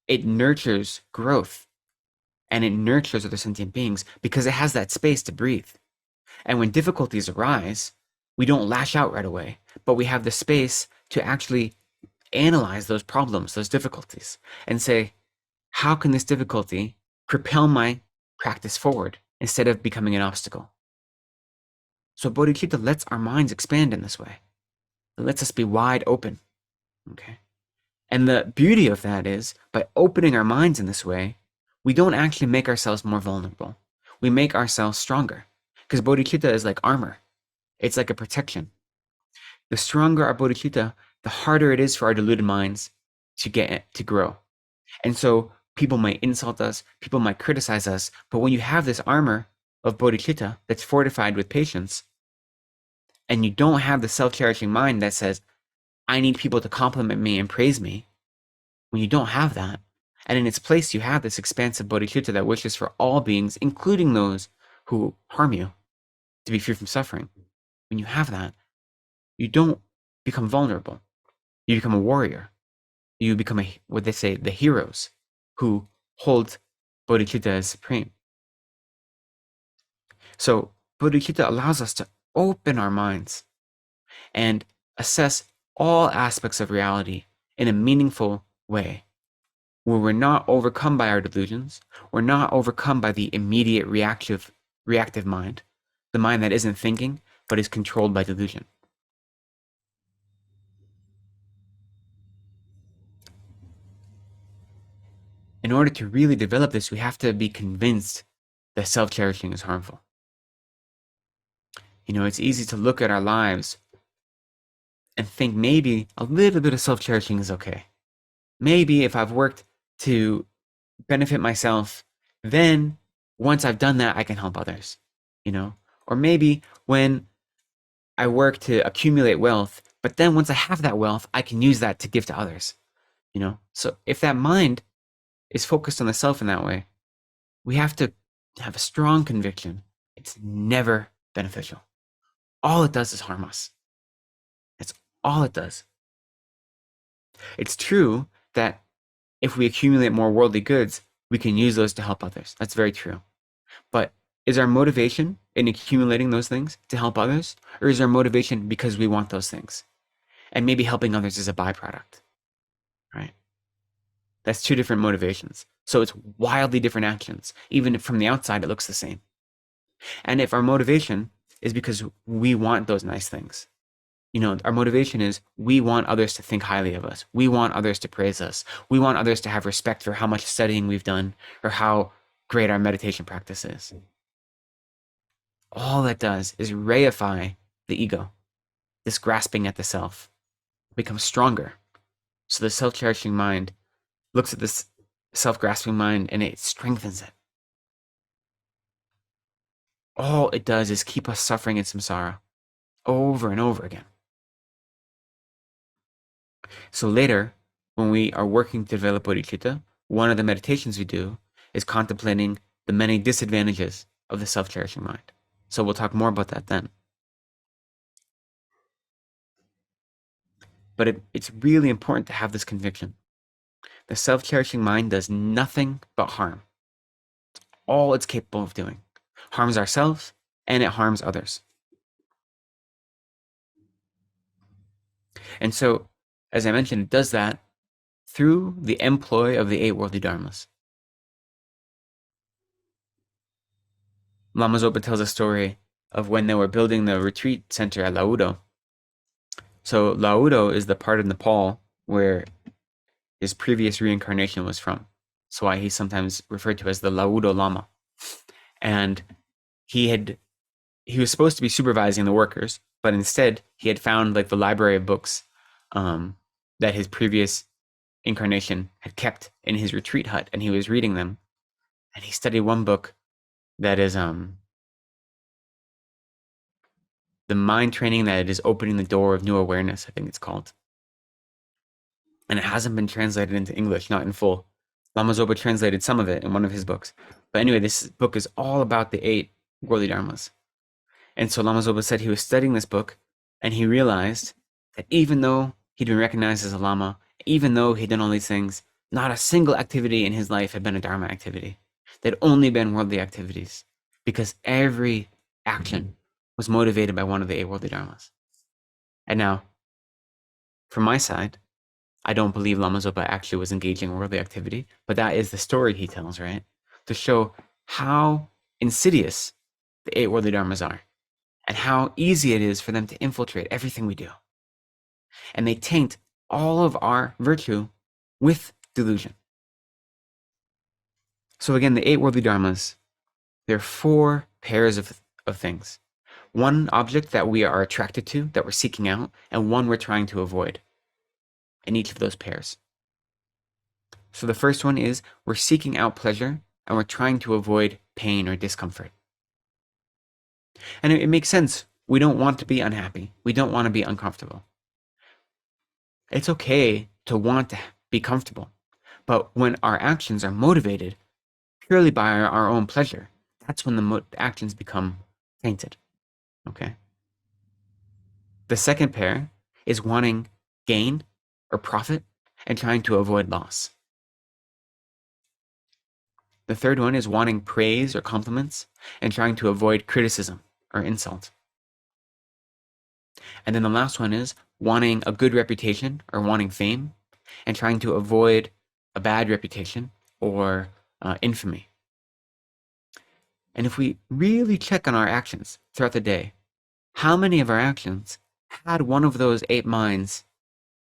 it nurtures growth and it nurtures other sentient beings because it has that space to breathe. And when difficulties arise, we don't lash out right away, but we have the space to actually analyze those problems, those difficulties, and say, how can this difficulty propel my practice forward instead of becoming an obstacle? So bodhicitta lets our minds expand in this way. It lets us be wide open. Okay. And the beauty of that is, by opening our minds in this way, we don't actually make ourselves more vulnerable. We make ourselves stronger. Because bodhicitta is like armor. It's like a protection. The stronger our bodhicitta, the harder it is for our deluded minds to grow. And so people might insult us, people might criticize us, but when you have this armor of bodhicitta that's fortified with patience, and you don't have the self-cherishing mind that says, I need people to compliment me and praise me, when you don't have that, and in its place you have this expansive bodhicitta that wishes for all beings, including those who harm you, to be free from suffering. When you have that, you don't become vulnerable. You become a warrior. You become what they say, the heroes who hold Bodhicitta is supreme. So bodhicitta allows us to open our minds and assess all aspects of reality in a meaningful way, where we're not overcome by our delusions, we're not overcome by the immediate reactive mind, the mind that isn't thinking but is controlled by delusion. In order to really develop this, we have to be convinced that self-cherishing is harmful. It's easy to look at our lives and think maybe a little bit of self-cherishing is okay. Maybe if I've worked to benefit myself, then once I've done that, I can help others, Or maybe when I work to accumulate wealth, but then once I have that wealth, I can use that to give to others, So if that mind is focused on the self in that way, we have to have a strong conviction it's never beneficial. All it does is harm us. That's all it does. It's true that if we accumulate more worldly goods, we can use those to help others. That's very true. But is our motivation in accumulating those things to help others? Or is our motivation because we want those things? And maybe helping others is a byproduct, right? That's two different motivations. So it's wildly different actions. Even if from the outside, it looks the same. And if our motivation is because we want those nice things, our motivation is we want others to think highly of us. We want others to praise us. We want others to have respect for how much studying we've done or how great our meditation practice is. All that does is reify the ego, this grasping at the self, becomes stronger. So the self-cherishing mind looks at this self-grasping mind and it strengthens it. All it does is keep us suffering in samsara over and over again. So later, when we are working to develop bodhicitta, one of the meditations we do is contemplating the many disadvantages of the self-cherishing mind. So we'll talk more about that then. But it's really important to have this conviction. The self-cherishing mind does nothing but harm. It's all it's capable of doing. Harms ourselves and it harms others. And so, as I mentioned, it does that through the employ of the 8 worldly dharmas. Lama Zopa tells a story of when they were building the retreat center at Laudo. So Laudo is the part of Nepal where his previous reincarnation was from. That's why he's sometimes referred to as the Laudo Lama. And he was supposed to be supervising the workers, but instead he had found the library of books that his previous incarnation had kept in his retreat hut, and he was reading them. And he studied one book that is the mind training that is opening the door of new awareness, I think it's called. And it hasn't been translated into English, not in full. Lama Zopa translated some of it in one of his books. But anyway, this book is all about the 8 worldly dharmas. And so Lama Zopa said he was studying this book, and he realized that even though he'd been recognized as a Lama, even though he'd done all these things, not a single activity in his life had been a Dharma activity. They'd only been worldly activities, because every action was motivated by one of the 8 worldly dharmas. And now, from my side, I don't believe Lama Zopa actually was engaging in worldly activity, but that is the story he tells, right? To show how insidious the 8 worldly dharmas are and how easy it is for them to infiltrate everything we do. And they taint all of our virtue with delusion. So again, the 8 worldly dharmas, there are 4 pairs of things. One object that we are attracted to, that we're seeking out, and one we're trying to avoid in each of those pairs. So the first one is we're seeking out pleasure and we're trying to avoid pain or discomfort. And it makes sense. We don't want to be unhappy. We don't want to be uncomfortable. It's okay to want to be comfortable. But when our actions are motivated purely by our own pleasure, that's when the actions become tainted. Okay? The second pair is wanting gain or profit and trying to avoid loss. The third one is wanting praise or compliments and trying to avoid criticism or insult. And then the last one is wanting a good reputation or wanting fame and trying to avoid a bad reputation or infamy. And if we really check on our actions throughout the day, how many of our actions had one of those 8 minds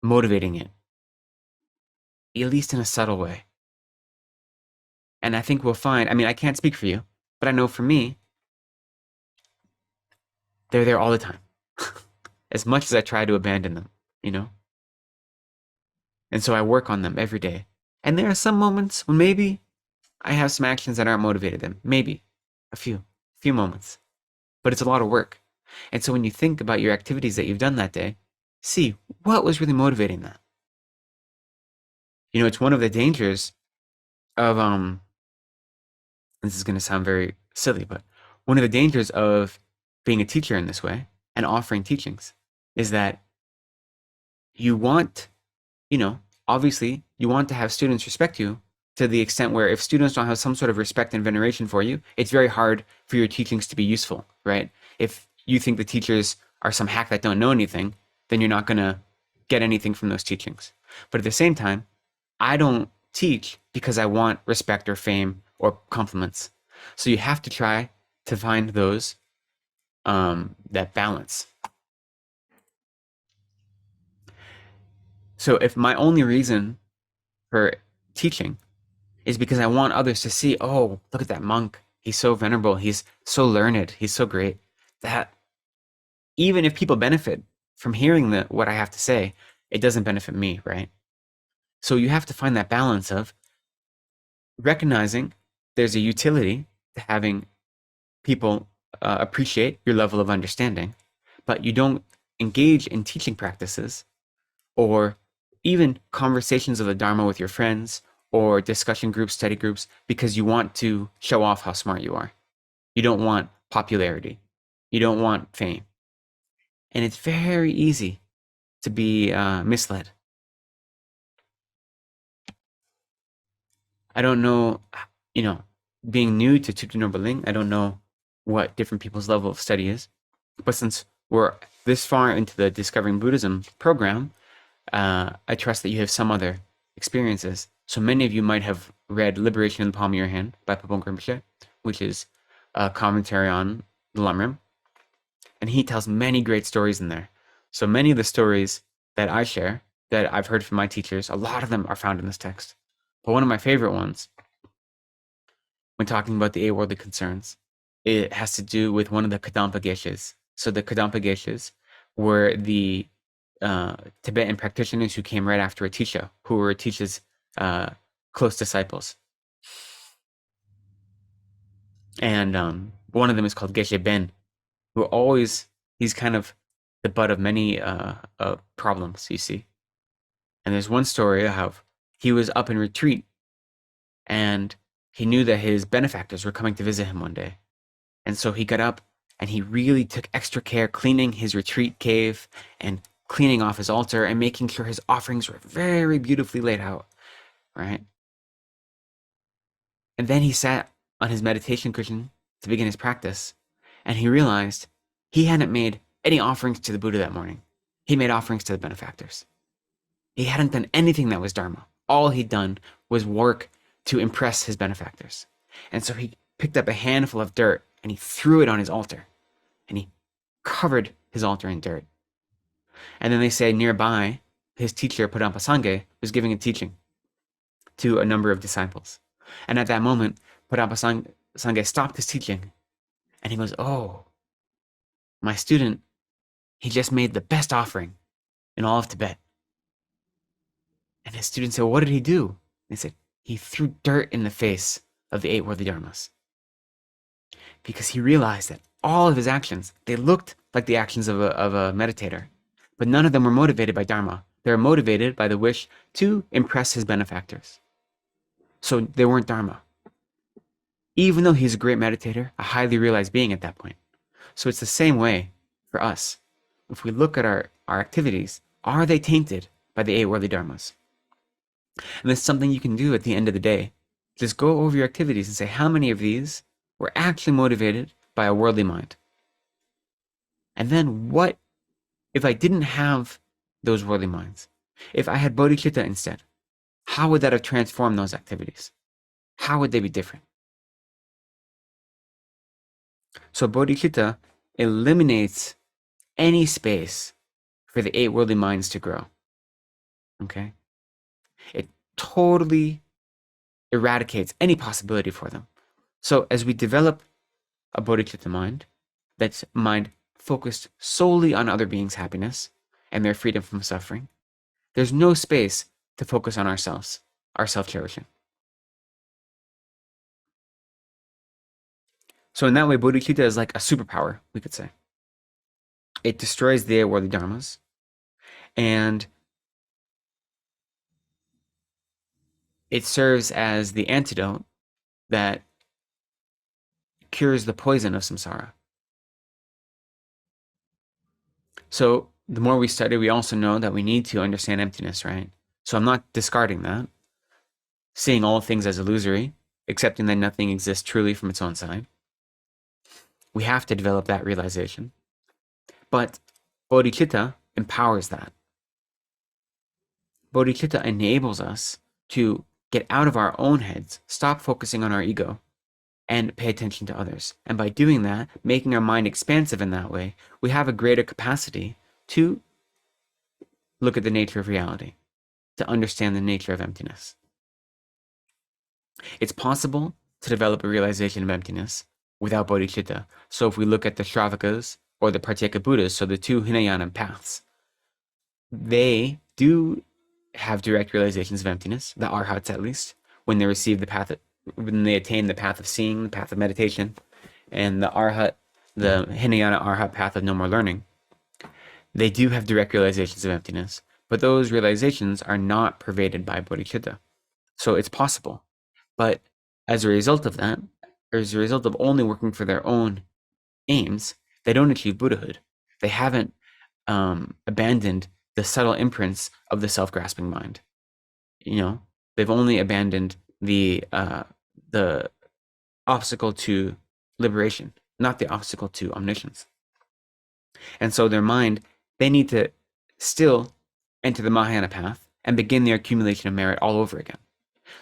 motivating it, at least in a subtle way? And I think we'll find, I mean, I can't speak for you, but I know for me, they're there all the time. As much as I try to abandon them, you know? And so I work on them every day. And there are some moments when maybe I have some actions that aren't motivated them. Maybe a few moments. But it's a lot of work. And so when you think about your activities that you've done that day, see what was really motivating that. You know, it's one of the dangers of this is going to sound very silly, but one of the dangers of being a teacher in this way and offering teachings is that you want, you know, obviously you want to have students respect you to the extent where if students don't have some sort of respect and veneration for you, it's very hard for your teachings to be useful, right? If you think the teachers are some hack that don't know anything, then you're not going to get anything from those teachings. But at the same time, I don't teach because I want respect or fame or compliments. So you have to try to find those, that balance. So if my only reason for teaching is because I want others to see, oh, look at that monk. He's so venerable. He's so learned. He's so great. That even if people benefit from hearing what I have to say, it doesn't benefit me, right? So you have to find that balance of recognizing there's a utility to having people appreciate your level of understanding, but you don't engage in teaching practices or even conversations of the Dharma with your friends or discussion groups, study groups, because you want to show off how smart you are. You don't want popularity. You don't want fame. And it's very easy to be misled. I don't know, you know, being new to Thupten Noble Ling, I don't know what different people's level of study is. But since we're this far into the Discovering Buddhism program, I trust that you have some other experiences. So many of you might have read Liberation in the Palm of Your Hand by Pabong Rinpoche, which is a commentary on the Lamrim. And he tells many great stories in there. So many of the stories that I share, that I've heard from my teachers, a lot of them are found in this text. But one of my favorite ones, when talking about the 8 worldly concerns, it has to do with one of the Kadampa Geshes. So the Kadampa Geshes were the Tibetan practitioners who came right after Atisha, who were Atisha's close disciples. And one of them is called Geshe Ben, he's kind of the butt of many problems, you see. And there's one story of how he was up in retreat and he knew that his benefactors were coming to visit him one day. And so he got up and he really took extra care cleaning his retreat cave and cleaning off his altar and making sure his offerings were very beautifully laid out, right? And then he sat on his meditation cushion to begin his practice, and he realized he hadn't made any offerings to the Buddha that morning. He made offerings to the benefactors. He hadn't done anything that was Dharma. All he'd done was work to impress his benefactors. And so he picked up a handful of dirt and he threw it on his altar, and he covered his altar in dirt. And then they say nearby, his teacher, Padampa Sangye, was giving a teaching to a number of disciples. And at that moment, Padampa Sangye stopped his teaching and he goes, oh, my student, he just made the best offering in all of Tibet. And his student said, well, what did he do? They said, he threw dirt in the face of the 8 worldly dharmas. Because he realized that all of his actions, they looked like the actions of a meditator, but none of them were motivated by Dharma. They were motivated by the wish to impress his benefactors. So they weren't Dharma. Even though he's a great meditator, a highly realized being at that point. So it's the same way for us. If we look at our activities, are they tainted by the 8 worldly dharmas? And that's something you can do at the end of the day Just go over your activities and say how many of these were actually motivated by a worldly mind. And then what if I didn't have those worldly minds? If I had bodhicitta instead, how would that have transformed those activities? How would they be different? So bodhicitta eliminates any space for the 8 worldly minds to grow. Okay? It totally eradicates any possibility for them. So as we develop a bodhicitta mind, that's mind focused solely on other beings' happiness and their freedom from suffering, there's no space to focus on ourselves, our self-cherishing. So in that way, bodhicitta is like a superpower, we could say. It destroys the 8 worldly dharmas, and it serves as the antidote that cures the poison of samsara. So the more we study, we also know that we need to understand emptiness, right? So I'm not discarding that, seeing all things as illusory, accepting that nothing exists truly from its own side. We have to develop that realization. But bodhicitta empowers that. Bodhicitta enables us to get out of our own heads, stop focusing on our ego, and pay attention to others. And by doing that, making our mind expansive in that way, we have a greater capacity to look at the nature of reality, to understand the nature of emptiness. It's possible to develop a realization of emptiness without bodhicitta. So if we look at the Shravakas or the Pratyeka Buddhas, so the 2 Hinayana paths, they do have direct realizations of emptiness, the arhats at least, when they receive the path, when they attain the path of seeing, the path of meditation, and the arhat, the Hinayana arhat path of no more learning. They do have direct realizations of emptiness, but those realizations are not pervaded by bodhicitta. So it's possible. But as a result of that, or as a result of only working for their own aims, they don't achieve Buddhahood. They haven't abandoned the subtle imprints of the self-grasping mind. You know, they've only abandoned the obstacle to liberation, not the obstacle to omniscience. And so their mind, they need to still enter the Mahayana path and begin their accumulation of merit all over again.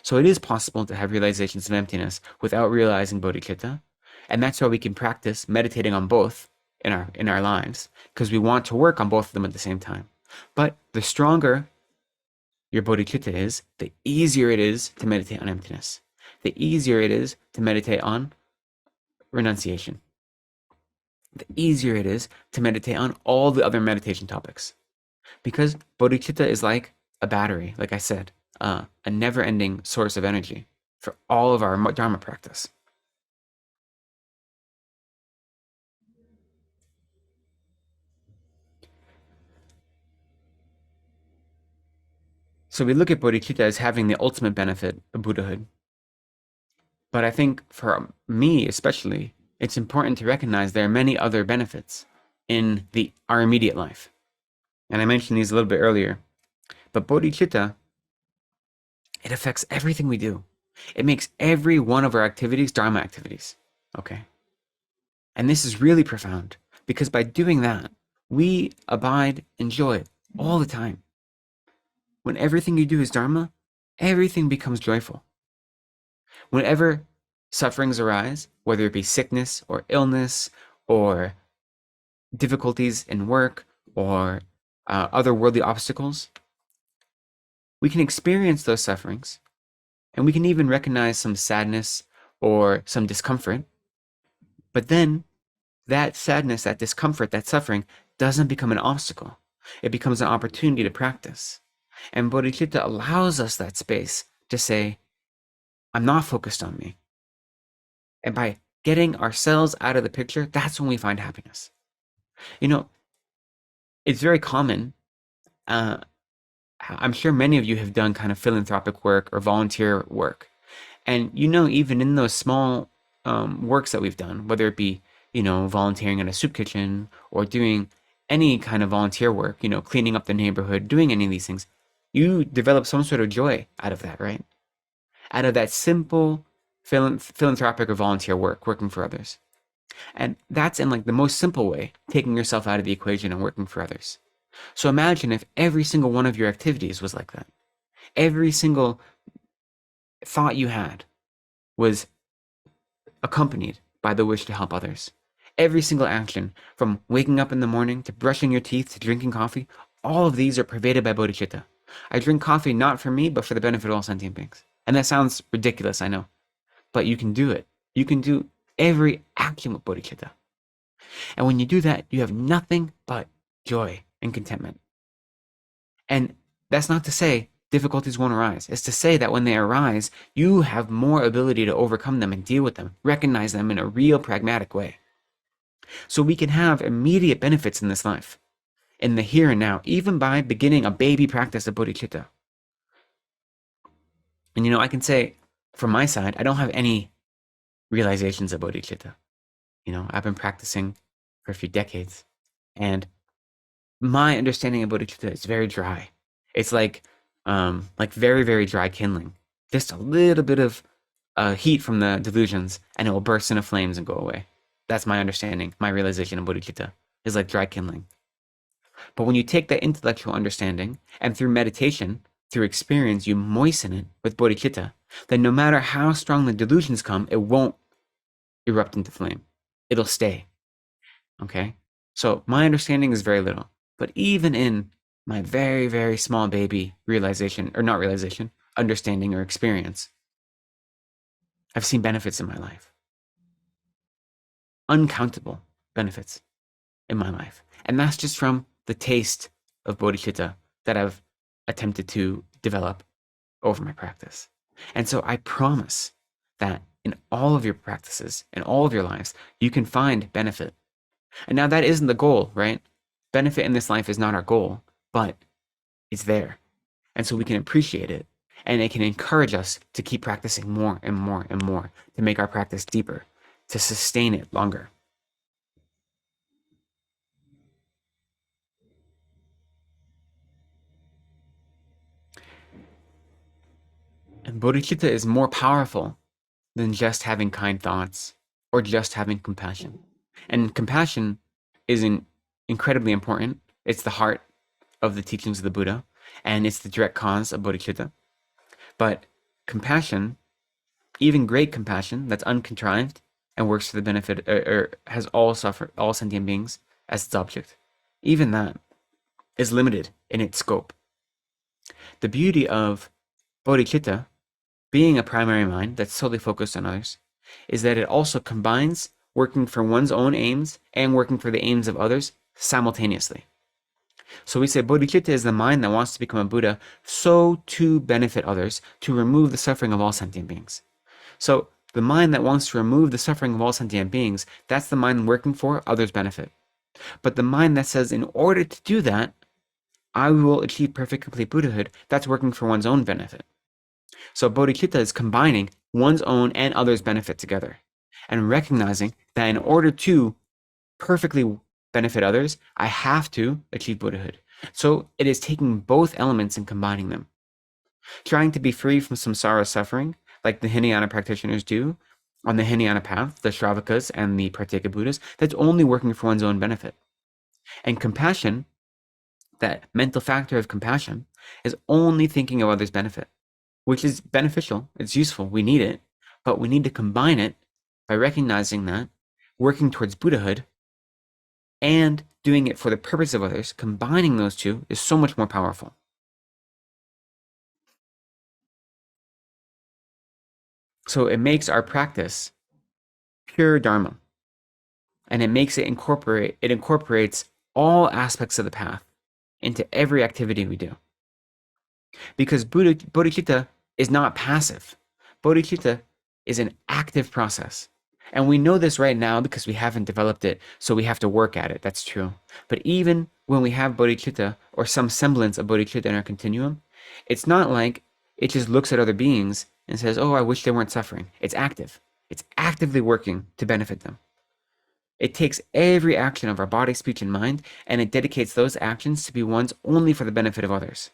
So it is possible to have realizations of emptiness without realizing bodhicitta, and that's why we can practice meditating on both in our lives, because we want to work on both of them at the same time. But the stronger your bodhicitta is, the easier it is to meditate on emptiness. The easier it is to meditate on renunciation. The easier it is to meditate on all the other meditation topics. Because bodhicitta is like a battery, like I said, a never-ending source of energy for all of our Dharma practice. So we look at bodhicitta as having the ultimate benefit of Buddhahood. But I think for me especially, it's important to recognize there are many other benefits in our immediate life. And I mentioned these a little bit earlier. But bodhicitta, it affects everything we do. It makes every one of our activities Dharma activities. Okay? And this is really profound, because by doing that, we abide in joy all the time. When everything you do is Dharma, everything becomes joyful. Whenever sufferings arise, whether it be sickness or illness or difficulties in work or other worldly obstacles, we can experience those sufferings, and we can even recognize some sadness or some discomfort. But then that sadness, that discomfort, that suffering doesn't become an obstacle. It becomes an opportunity to practice. And bodhicitta allows us that space to say, I'm not focused on me. And by getting ourselves out of the picture, that's when we find happiness. You know, it's very common. I'm sure many of you have done kind of philanthropic work or volunteer work. And even in those small works that we've done, whether it be, volunteering in a soup kitchen or doing any kind of volunteer work, cleaning up the neighborhood, doing any of these things, you develop some sort of joy out of that, right? out of that simple philanthropic or volunteer work, working for others. And that's in like the most simple way, taking yourself out of the equation and working for others. So imagine if every single one of your activities was like that. Every single thought you had was accompanied by the wish to help others. Every single action, from waking up in the morning to brushing your teeth to drinking coffee, all of these are pervaded by bodhicitta. I drink coffee not for me, but for the benefit of all sentient beings. And that sounds ridiculous, I know. But you can do it. You can do every action with bodhicitta. And when you do that, you have nothing but joy and contentment. And that's not to say difficulties won't arise. It's to say that when they arise, you have more ability to overcome them and deal with them, recognize them in a real pragmatic way. So we can have immediate benefits in this life, in the here and now, even by beginning a baby practice of bodhicitta. And I can say, from my side, I don't have any realizations of bodhicitta. I've been practicing for a few decades, and my understanding of bodhicitta is very dry. It's like very, very dry kindling. Just a little bit of heat from the delusions, and it will burst into flames and go away. That's my understanding. My realization of bodhicitta is like dry kindling. But when you take that intellectual understanding and through meditation, through experience, you moisten it with bodhicitta, then no matter how strong the delusions come, it won't erupt into flame. It'll stay. Okay? So my understanding is very little. But even in my very, very small baby realization, or not realization, understanding or experience, I've seen benefits in my life. Uncountable benefits in my life. And that's just from the taste of bodhicitta that I've attempted to develop over my practice. And so I promise that in all of your practices, in all of your lives, you can find benefit. And now that isn't the goal, right? Benefit in this life is not our goal, but it's there. And so we can appreciate it. And it can encourage us to keep practicing more and more and more, to make our practice deeper, to sustain it longer. And bodhicitta is more powerful than just having kind thoughts or just having compassion. And compassion is incredibly important. It's the heart of the teachings of the Buddha, and it's the direct cause of bodhicitta. But compassion, even great compassion that's uncontrived and works for the benefit or has all sentient beings as its object, even that is limited in its scope. The beauty of bodhicitta, being a primary mind that's solely focused on others, is that it also combines working for one's own aims and working for the aims of others simultaneously. So we say bodhicitta is the mind that wants to become a Buddha so to benefit others, to remove the suffering of all sentient beings. So the mind that wants to remove the suffering of all sentient beings, that's the mind working for others' benefit. But the mind that says, in order to do that, I will achieve perfect complete Buddhahood, that's working for one's own benefit. So bodhicitta is combining one's own and others' benefit together and recognizing that in order to perfectly benefit others, I have to achieve Buddhahood. So it is taking both elements and combining them. Trying to be free from samsara suffering, like the Hinayana practitioners do on the Hinayana path, the Shravakas and the Pratyeka Buddhas, that's only working for one's own benefit. And compassion, that mental factor of compassion, is only thinking of others' benefit, which is beneficial, it's useful, we need it, but we need to combine it by recognizing that working towards Buddhahood and doing it for the purpose of others, combining those two is so much more powerful. So it makes our practice pure Dharma. And it makes it incorporates all aspects of the path into every activity we do. Because bodhicitta is not passive. Bodhicitta is an active process. And we know this right now because we haven't developed it, so we have to work at it. That's true. But even when we have bodhicitta or some semblance of bodhicitta in our continuum, it's not like it just looks at other beings and says, oh, I wish they weren't suffering. It's active. It's actively working to benefit them. It takes every action of our body, speech, and mind, and it dedicates those actions to be ones only for the benefit of others.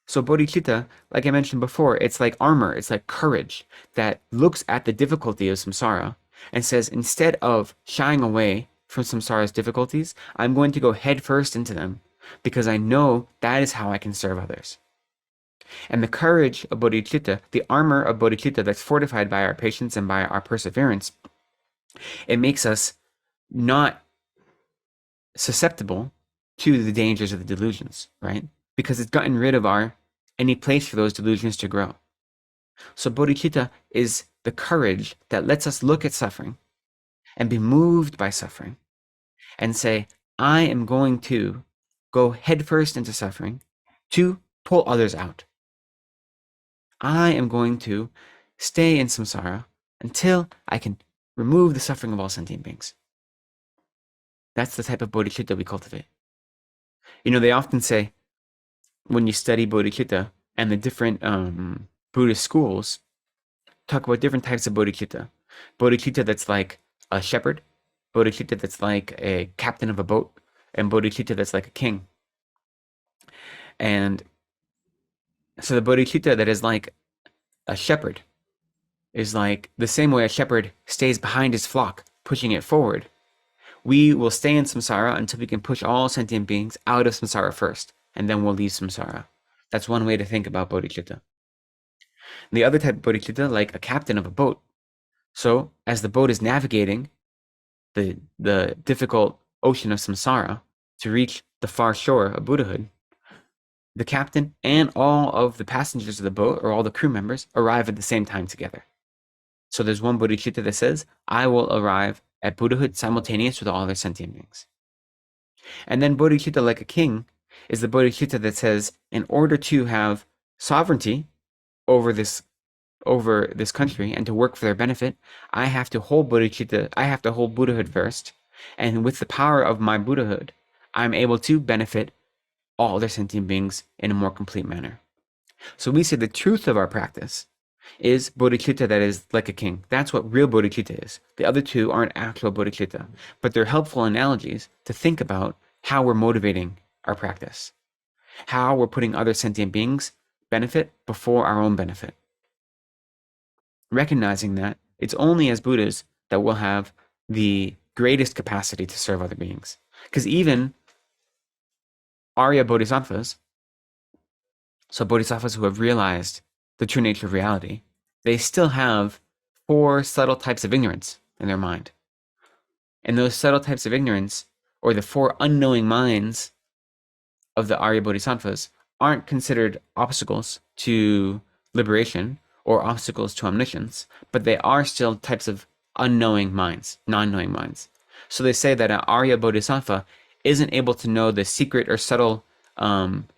So bodhicitta, like I mentioned before, it's like armor, it's like courage that looks at the difficulty of samsara and says, instead of shying away from samsara's difficulties, I'm going to go headfirst into them because I know that is how I can serve others. And the courage of bodhicitta, the armor of bodhicitta that's fortified by our patience and by our perseverance, it makes us not susceptible to the dangers of the delusions, right? Because it's gotten rid of any place for those delusions to grow. So bodhicitta is the courage that lets us look at suffering and be moved by suffering and say, I am going to go headfirst into suffering to pull others out. I am going to stay in samsara until I can remove the suffering of all sentient beings. That's the type of bodhicitta we cultivate. You know, they often say, when you study bodhicitta and the different Buddhist schools talk about different types of bodhicitta. Bodhicitta that's like a shepherd, bodhicitta that's like a captain of a boat, and bodhicitta that's like a king. And so the bodhicitta that is like a shepherd is like the same way a shepherd stays behind his flock, pushing it forward. We will stay in samsara until we can push all sentient beings out of samsara first, and then we'll leave samsara. That's one way to think about bodhicitta. The other type of bodhicitta, like a captain of a boat. So as the boat is navigating the difficult ocean of samsara to reach the far shore of Buddhahood, the captain and all of the passengers of the boat, or all the crew members, arrive at the same time together. So there's one bodhicitta that says, I will arrive at Buddhahood simultaneous with all other sentient beings. And then bodhicitta, like a king, is the bodhicitta that says, in order to have sovereignty over this country and to work for their benefit, I have to hold bodhicitta, I have to hold Buddhahood first. And with the power of my Buddhahood, I'm able to benefit all other sentient beings in a more complete manner. So we say the truth of our practice is bodhicitta that is like a king. That's what real bodhicitta is. The other two aren't actual bodhicitta, but they're helpful analogies to think about how we're motivating our practice, how we're putting other sentient beings' benefit before our own benefit. Recognizing that it's only as Buddhas that we'll have the greatest capacity to serve other beings. Because even Arya Bodhisattvas, so bodhisattvas who have realized the true nature of reality, they still have 4 subtle types of ignorance in their mind. And those subtle types of ignorance, or the 4 unknowing minds of the Arya Bodhisattvas, aren't considered obstacles to liberation or obstacles to omniscience, but they are still types of unknowing minds, non-knowing minds. So they say that an Arya Bodhisattva isn't able to know the secret or subtle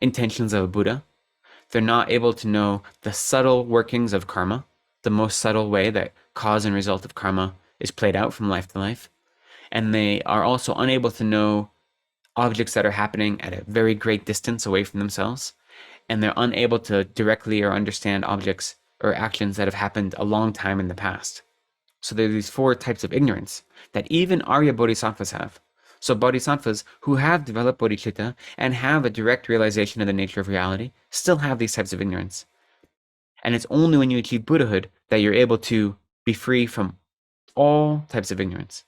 intentions of a Buddha. They're not able to know the subtle workings of karma, the most subtle way that cause and result of karma is played out from life to life. And they are also unable to know objects that are happening at a very great distance away from themselves. And they're unable to directly or understand objects or actions that have happened a long time in the past. So there are these 4 types of ignorance that even Arya Bodhisattvas have. So bodhisattvas who have developed bodhicitta and have a direct realization of the nature of reality still have these types of ignorance. And it's only when you achieve Buddhahood that you're able to be free from all types of ignorance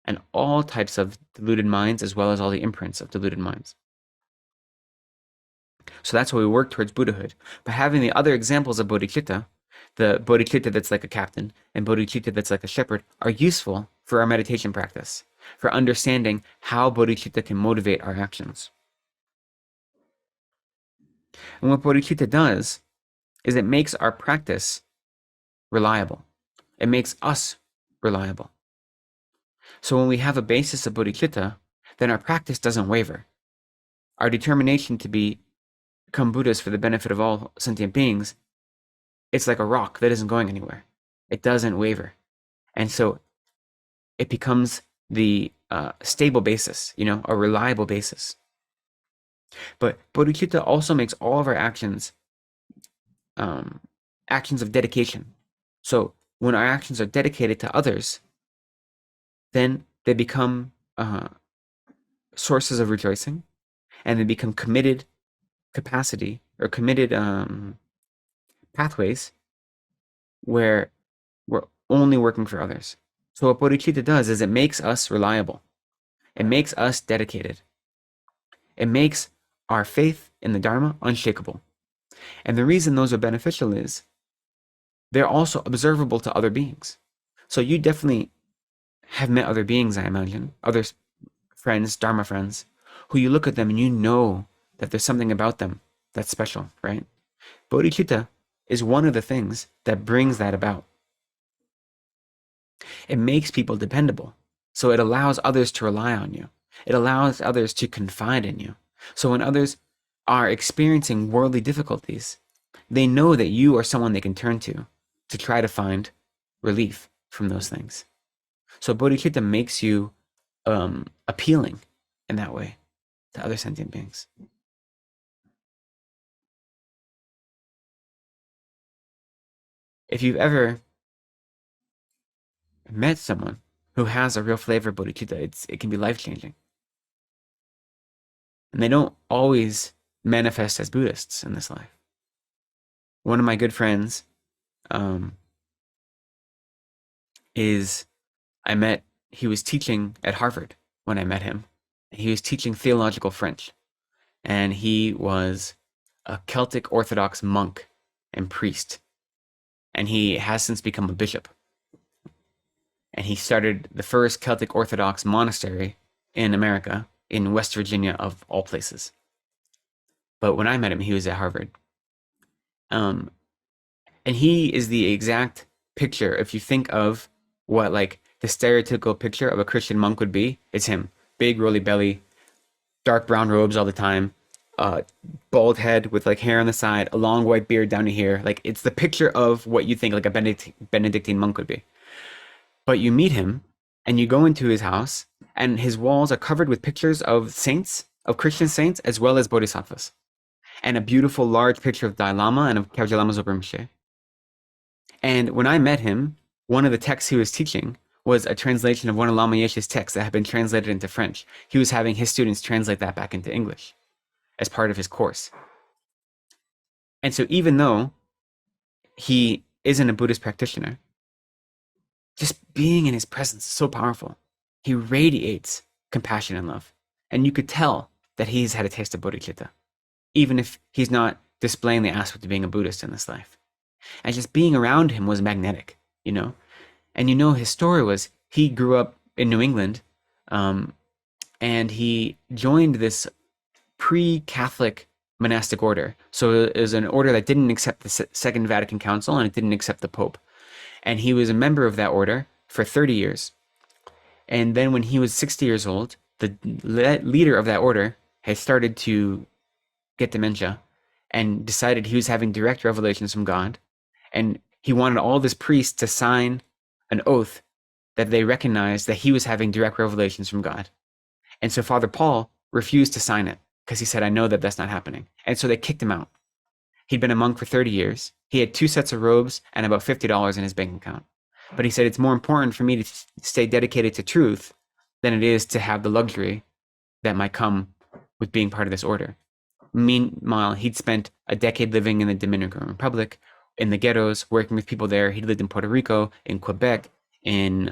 and all types of deluded minds, as well as all the imprints of deluded minds. So that's why we work towards Buddhahood. But having the other examples of bodhicitta, the bodhicitta that's like a captain and bodhicitta that's like a shepherd, are useful for our meditation practice, for understanding how bodhicitta can motivate our actions. And what bodhicitta does is it makes our practice reliable. It makes us reliable. So when we have a basis of bodhicitta, then our practice doesn't waver. Our determination to become Buddhas for the benefit of all sentient beings, it's like a rock that isn't going anywhere. It doesn't waver. And so it becomes the stable basis, a reliable basis. But bodhicitta also makes all of our actions actions of dedication. So when our actions are dedicated to others, then they become sources of rejoicing, and they become committed capacity or committed pathways where we're only working for others. So what bodhicitta does is it makes us reliable. It makes us dedicated. It makes our faith in the Dharma unshakable. And the reason those are beneficial is they're also observable to other beings. So you definitely have met other beings, I imagine, other friends, Dharma friends, who you look at them and you know that there's something about them that's special, right? Bodhicitta is one of the things that brings that about. It makes people dependable. So it allows others to rely on you. It allows others to confide in you. So when others are experiencing worldly difficulties, they know that you are someone they can turn to try to find relief from those things. So bodhicitta makes you appealing in that way to other sentient beings. If you've ever met someone who has a real flavor of bodhicitta, it can be life-changing. And they don't always manifest as Buddhists in this life. One of my good friends he was teaching at Harvard when I met him. He was teaching theological French. And he was a Celtic Orthodox monk and priest. And he has since become a bishop. And he started the first Celtic Orthodox monastery in America, in West Virginia, of all places. But when I met him, he was at Harvard. And he is the exact picture, if you think of what like the stereotypical picture of a Christian monk would be, it's him. Big rolly belly, dark brown robes all the time, bald head with like hair on the side, a long white beard down to here. Like it's the picture of what you think like a Benedictine monk would be. But you meet him and you go into his house and his walls are covered with pictures of saints, of Christian saints, as well as bodhisattvas. And a beautiful large picture of Dalai Lama and of Kyabje Lama Zopa Rinpoche. And when I met him, one of the texts he was teaching was a translation of one of Lama Yeshe's texts that had been translated into French. He was having his students translate that back into English as part of his course. And so even though he isn't a Buddhist practitioner, just being in his presence is so powerful. He radiates compassion and love. And you could tell that he's had a taste of bodhicitta, even if he's not displaying the aspect of being a Buddhist in this life. And just being around him was magnetic, you know? And you know, his story was he grew up in New England and he joined this pre-Catholic monastic order. So it was an order that didn't accept the Second Vatican Council and it didn't accept the Pope. And he was a member of that order for 30 years. And then when he was 60 years old, the leader of that order had started to get dementia and decided he was having direct revelations from God. And he wanted all of his priests to sign an oath that they recognized that he was having direct revelations from God. And so Father Paul refused to sign it because he said, I know that that's not happening. And so they kicked him out. He'd been a monk for 30 years. He had 2 sets of robes and about $50 in his bank account. But he said, it's more important for me to stay dedicated to truth than it is to have the luxury that might come with being part of this order. Meanwhile, he'd spent a decade living in the Dominican Republic, in the ghettos, working with people there. He'd lived in Puerto Rico, in Quebec, in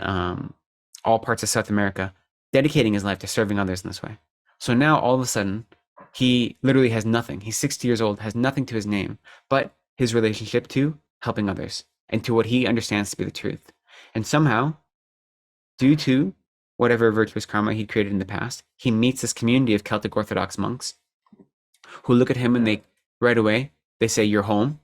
all parts of South America, dedicating his life to serving others in this way. So now, all of a sudden, he literally has nothing. He's 60 years old, has nothing to his name, but his relationship to helping others and to what he understands to be the truth. And somehow, due to whatever virtuous karma he'd created in the past, he meets this community of Celtic Orthodox monks who look at him and right away, they say, you're home.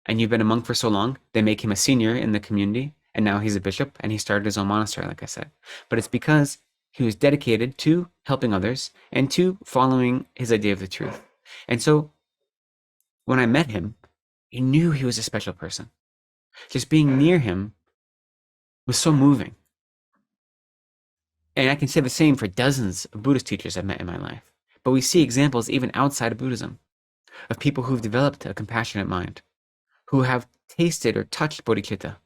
And you've been a monk for so long, they make him a senior in the community. And now he's a bishop and he started his own monastery, like I said. But it's because he was dedicated to helping others and to following his idea of the truth. And so when I met him, I knew he was a special person. Just being near him was so moving. And I can say the same for dozens of Buddhist teachers I've met in my life. But we see examples even outside of Buddhism of people who've developed a compassionate mind, who have tasted or touched bodhicitta,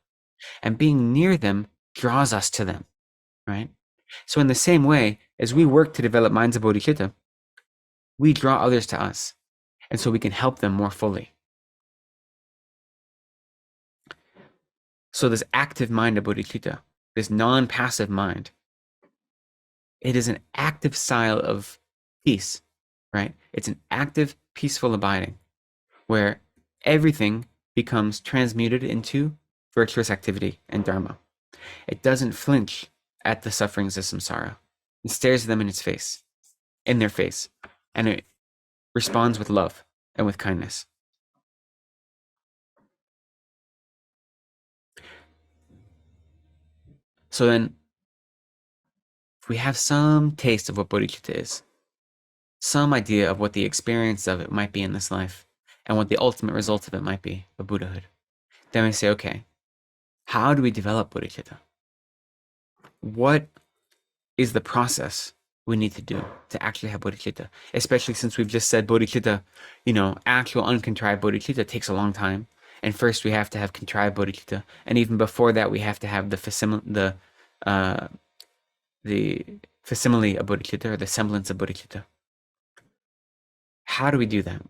and being near them draws us to them, right? So in the same way, as we work to develop minds of bodhicitta, we draw others to us. And so we can help them more fully. So this active mind of bodhicitta, this non-passive mind, it is an active style of peace, right? It's an active, peaceful abiding where everything becomes transmuted into virtuous activity and dharma. It doesn't flinch at the sufferings of samsara. It stares them in their face, and it responds with love and with kindness. So then, if we have some taste of what bodhicitta is, some idea of what the experience of it might be in this life, and what the ultimate result of it might be, of Buddhahood, then we say, okay, how do we develop bodhicitta? What is the process we need to do to actually have bodhicitta? Especially since we've just said bodhicitta, actual uncontrived bodhicitta takes a long time. And first we have to have contrived bodhicitta. And even before that, we have to have the facsimile of bodhicitta, or the semblance of bodhicitta. How do we do that?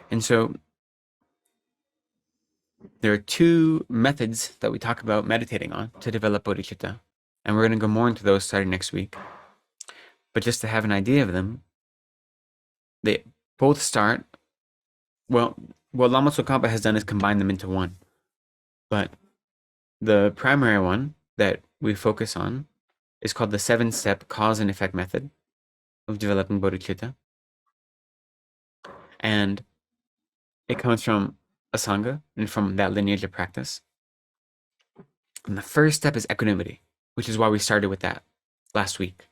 And so there are two methods that we talk about meditating on to develop bodhicitta. And we're going to go more into those starting next week. But just to have an idea of them, they both start, well, what Lama Tsongkhapa has done is combine them into one. But the primary one that we focus on is called the 7-step cause and effect method of developing bodhicitta. And it comes from Asanga and from that lineage of practice. And the first step is equanimity, which is why we started with that last week.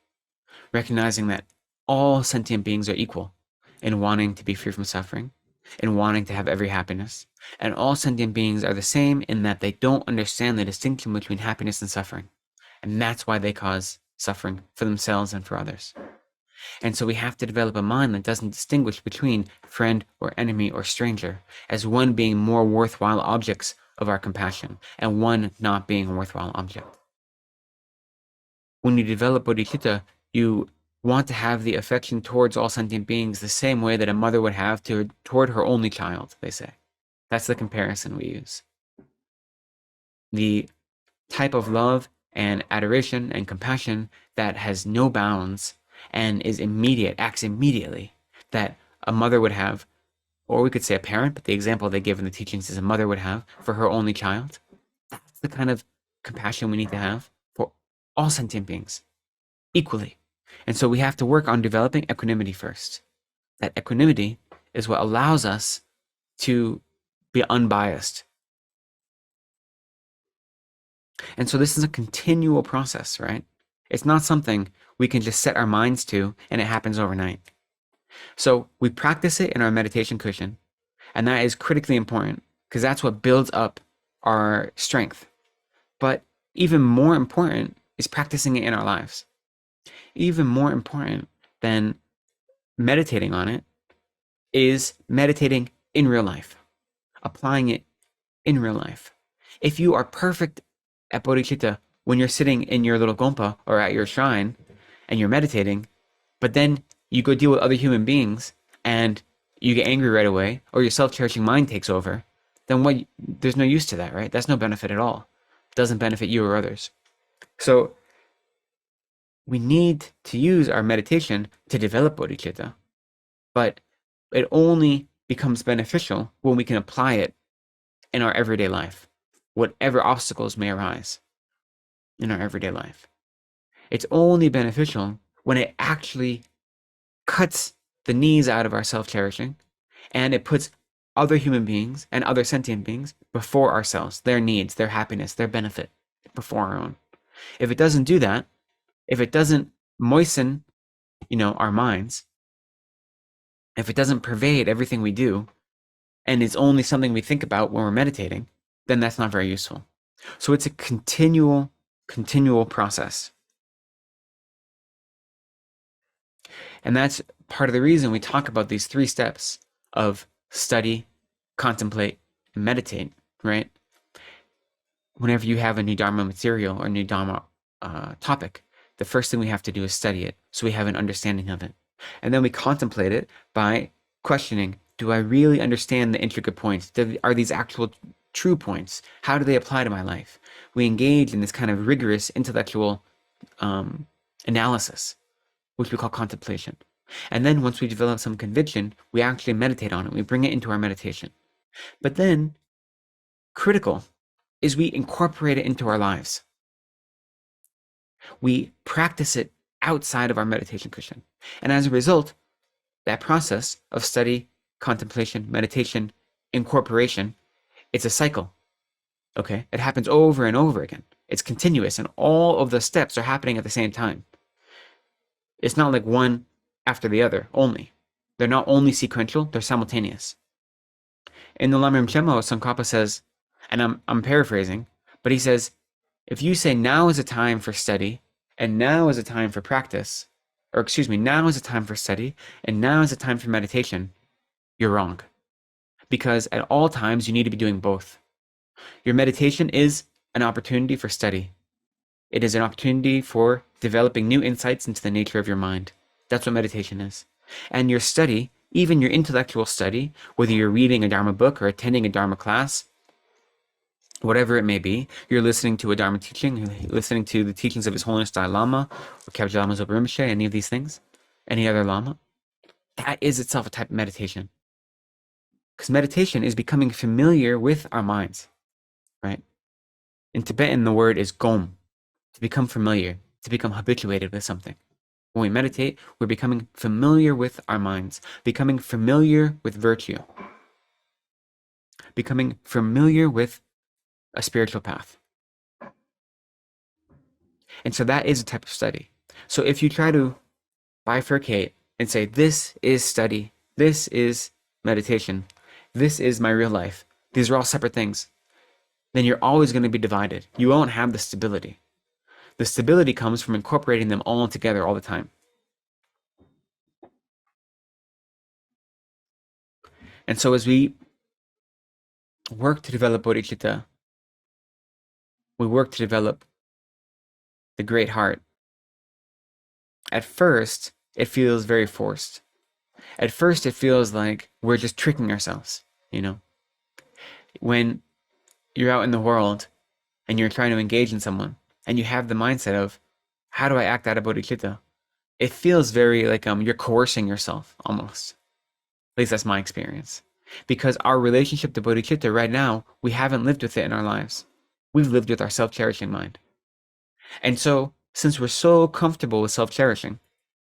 Recognizing that all sentient beings are equal in wanting to be free from suffering, in wanting to have every happiness. And all sentient beings are the same in that they don't understand the distinction between happiness and suffering. And that's why they cause suffering for themselves and for others. And so we have to develop a mind that doesn't distinguish between friend or enemy or stranger, as one being more worthwhile objects of our compassion and one not being a worthwhile object. When you develop bodhicitta, you want to have the affection towards all sentient beings the same way that a mother would have toward her only child, they say. That's the comparison we use. The type of love and adoration and compassion that has no bounds and is immediate, acts immediately, that a mother would have, or we could say a parent, but the example they give in the teachings is a mother would have for her only child. That's the kind of compassion we need to have for all sentient beings, equally. And so we have to work on developing equanimity first. That equanimity is what allows us to be unbiased. And so this is a continual process, right? It's not something we can just set our minds to and it happens overnight. So we practice it in our meditation cushion, and that is critically important because that's what builds up our strength. But even more important is practicing it in our lives. Even more important than meditating on it is meditating in real life, applying it in real life. If you are perfect at bodhicitta when you're sitting in your little gompa or at your shrine and you're meditating, but then you go deal with other human beings and you get angry right away, or your self-cherishing mind takes over, then there's no use to that, right? That's no benefit at all. It doesn't benefit you or others. So we need to use our meditation to develop bodhicitta, but it only becomes beneficial when we can apply it in our everyday life, whatever obstacles may arise in our everyday life. It's only beneficial when it actually cuts the knees out of our self-cherishing and it puts other human beings and other sentient beings before ourselves, their needs, their happiness, their benefit before our own. If it doesn't do that, if it doesn't moisten, our minds, if it doesn't pervade everything we do, and it's only something we think about when we're meditating, then that's not very useful. So it's a continual process. And that's part of the reason we talk about these 3 steps of study, contemplate, and meditate, right? Whenever you have a new Dharma material or new Dharma topic, the first thing we have to do is study it so we have an understanding of it. And then we contemplate it by questioning, do I really understand the intricate points? Are these actual true points? How do they apply to my life? We engage in this kind of rigorous intellectual analysis, which we call contemplation. And then once we develop some conviction, we actually meditate on it. We bring it into our meditation. But then, critical is we incorporate it into our lives. We practice it outside of our meditation cushion. And as a result, that process of study, contemplation, meditation, incorporation, it's a cycle. Okay? It happens over and over again. It's continuous, and all of the steps are happening at the same time. It's not like one after the other only. They're not only sequential, they're simultaneous. In the Lama Rinpoche, Tsongkhapa says, and I'm paraphrasing, but he says, if you say now is a time for study, and now is a time for practice, or excuse me, now is a time for study, and now is a time for meditation, you're wrong. Because at all times, you need to be doing both. Your meditation is an opportunity for study. It is an opportunity for developing new insights into the nature of your mind. That's what meditation is. And your study, even your intellectual study, whether you're reading a Dharma book or attending a Dharma class, whatever it may be, you're listening to a Dharma teaching, you're listening to the teachings of His Holiness Dalai Lama, or Kyabja Lama Zopa Rinpoche, any of these things, any other Lama, that is itself a type of meditation. Because meditation is becoming familiar with our minds, right? In Tibetan, the word is gom, to become familiar, to become habituated with something. When we meditate, we're becoming familiar with our minds, becoming familiar with virtue, becoming familiar with a spiritual path. And so that is a type of study. So if you try to bifurcate and say, this is study, this is meditation, this is my real life, these are all separate things, then you're always going to be divided. You won't have the stability. The stability comes from incorporating them all together all the time. And so as we work to develop bodhicitta, we work to develop the great heart. At first, it feels very forced. At first, it feels like we're just tricking ourselves, you know? When you're out in the world and you're trying to engage in someone and you have the mindset of, how do I act out of bodhicitta? It feels very like you're coercing yourself almost. At least that's my experience. Because our relationship to bodhicitta right now, we haven't lived with it in our lives. We've lived with our self-cherishing mind. And so, since we're so comfortable with self-cherishing,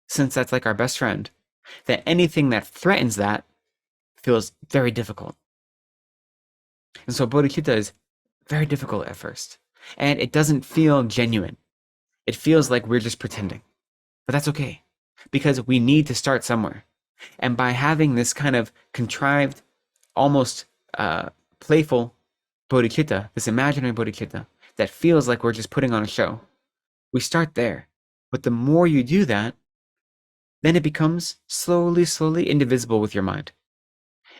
since that's like our best friend, that anything that threatens that feels very difficult. And so bodhicitta is very difficult at first. And it doesn't feel genuine. It feels like we're just pretending. But that's okay. Because we need to start somewhere. And by having this kind of contrived, almost playful bodhicitta, this imaginary bodhicitta, that feels like we're just putting on a show, we start there. But the more you do that, then it becomes slowly, slowly indivisible with your mind.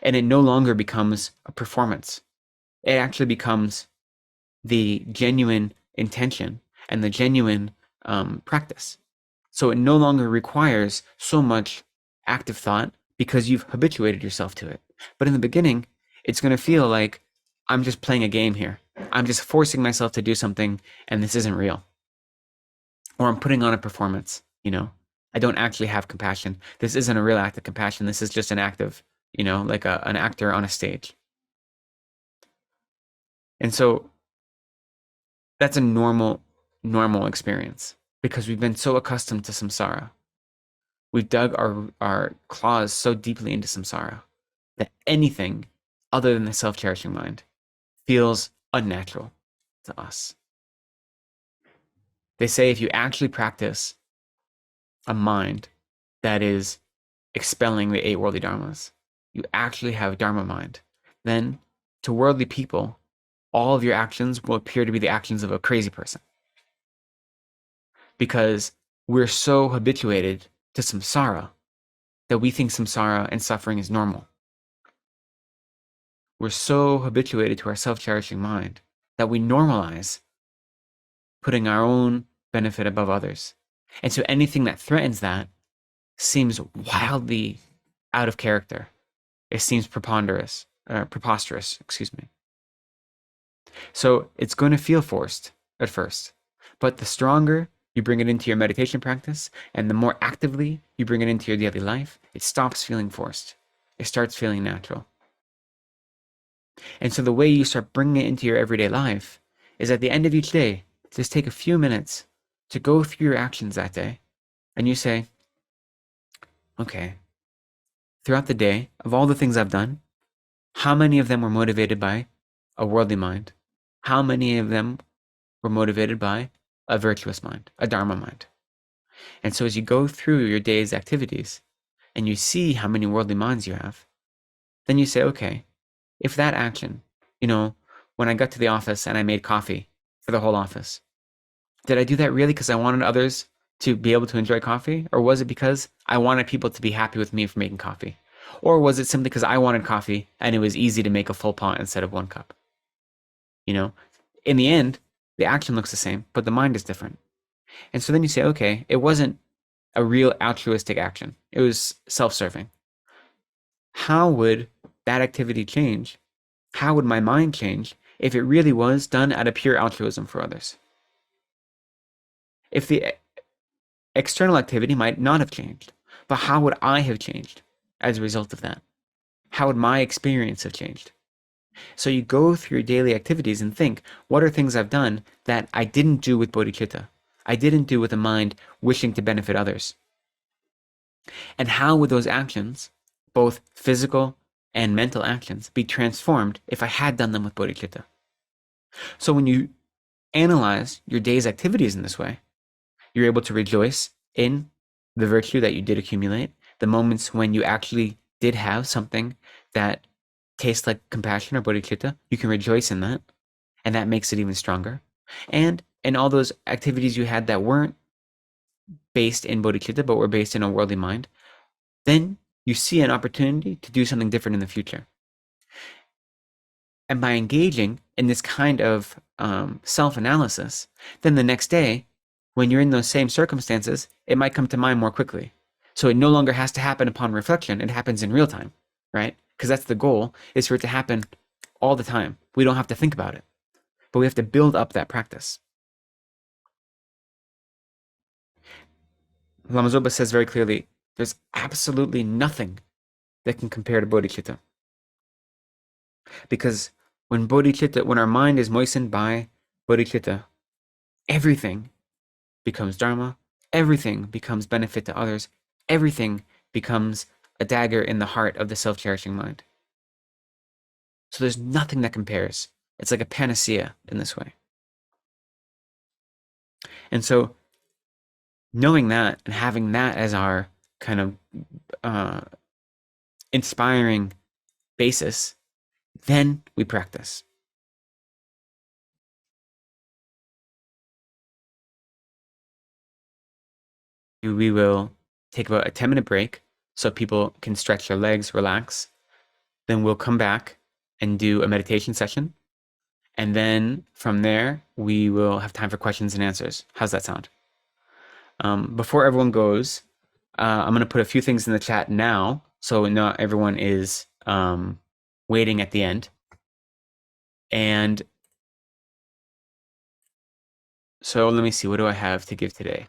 And it no longer becomes a performance. It actually becomes the genuine intention and the genuine practice. So it no longer requires so much active thought because you've habituated yourself to it. But in the beginning, it's going to feel like I'm just playing a game here. I'm just forcing myself to do something and this isn't real. Or I'm putting on a performance, you know. I don't actually have compassion. This isn't a real act of compassion. This is just an act of, you know, like an actor on a stage. And so that's a normal experience because we've been so accustomed to samsara. We've dug our claws so deeply into samsara that anything other than the self-cherishing mind feels unnatural to us. They say if you actually practice a mind that is expelling the 8 worldly dharmas, you actually have dharma mind, then to worldly people, all of your actions will appear to be the actions of a crazy person. Because we're so habituated to samsara that we think samsara and suffering is normal. We're so habituated to our self-cherishing mind that we normalize putting our own benefit above others. And so anything that threatens that seems wildly out of character. It seems preposterous, excuse me. So it's going to feel forced at first, but the stronger you bring it into your meditation practice and the more actively you bring it into your daily life, it stops feeling forced. It starts feeling natural. And so the way you start bringing it into your everyday life is at the end of each day, just take a few minutes to go through your actions that day. And you say, okay, throughout the day, of all the things I've done, how many of them were motivated by a worldly mind? How many of them were motivated by a virtuous mind, a Dharma mind? And so as you go through your day's activities and you see how many worldly minds you have, then you say, okay, if that action, when I got to the office and I made coffee for the whole office, did I do that really because I wanted others to be able to enjoy coffee? Or was it because I wanted people to be happy with me for making coffee? Or was it simply because I wanted coffee and it was easy to make a full pot instead of one cup? In the end, the action looks the same, but the mind is different. And so then you say, okay, it wasn't a real altruistic action. It was self-serving. How would that activity change? How would my mind change if it really was done out of pure altruism for others? If the external activity might not have changed, but how would I have changed as a result of that? How would my experience have changed? So you go through your daily activities and think, what are things I've done that I didn't do with bodhicitta? I didn't do with a mind wishing to benefit others. And how would those actions, both physical and mental actions, be transformed if I had done them with bodhicitta? So when you analyze your day's activities in this way, you're able to rejoice in the virtue that you did accumulate, the moments when you actually did have something that tastes like compassion or bodhicitta, you can rejoice in that, and that makes it even stronger. And in all those activities you had that weren't based in bodhicitta, but were based in a worldly mind, then you see an opportunity to do something different in the future. And by engaging in this kind of self-analysis, then the next day, when you're in those same circumstances, it might come to mind more quickly. So it no longer has to happen upon reflection. It happens in real time, right? Because that's the goal, is for it to happen all the time. We don't have to think about it, but we have to build up that practice. Lama Zopa says very clearly, there's absolutely nothing that can compare to bodhicitta. Because when our mind is moistened by bodhicitta, everything becomes dharma, everything becomes benefit to others, everything becomes a dagger in the heart of the self-cherishing mind. So there's nothing that compares. It's like a panacea in this way. And so knowing that and having that as our kind of inspiring basis, then we practice. We will take about a 10-minute break so people can stretch their legs, relax. Then we'll come back and do a meditation session. And then from there, we will have time for questions and answers. How's that sound? Before everyone goes, I'm going to put a few things in the chat now, so not everyone is waiting at the end. And so let me see, what do I have to give today?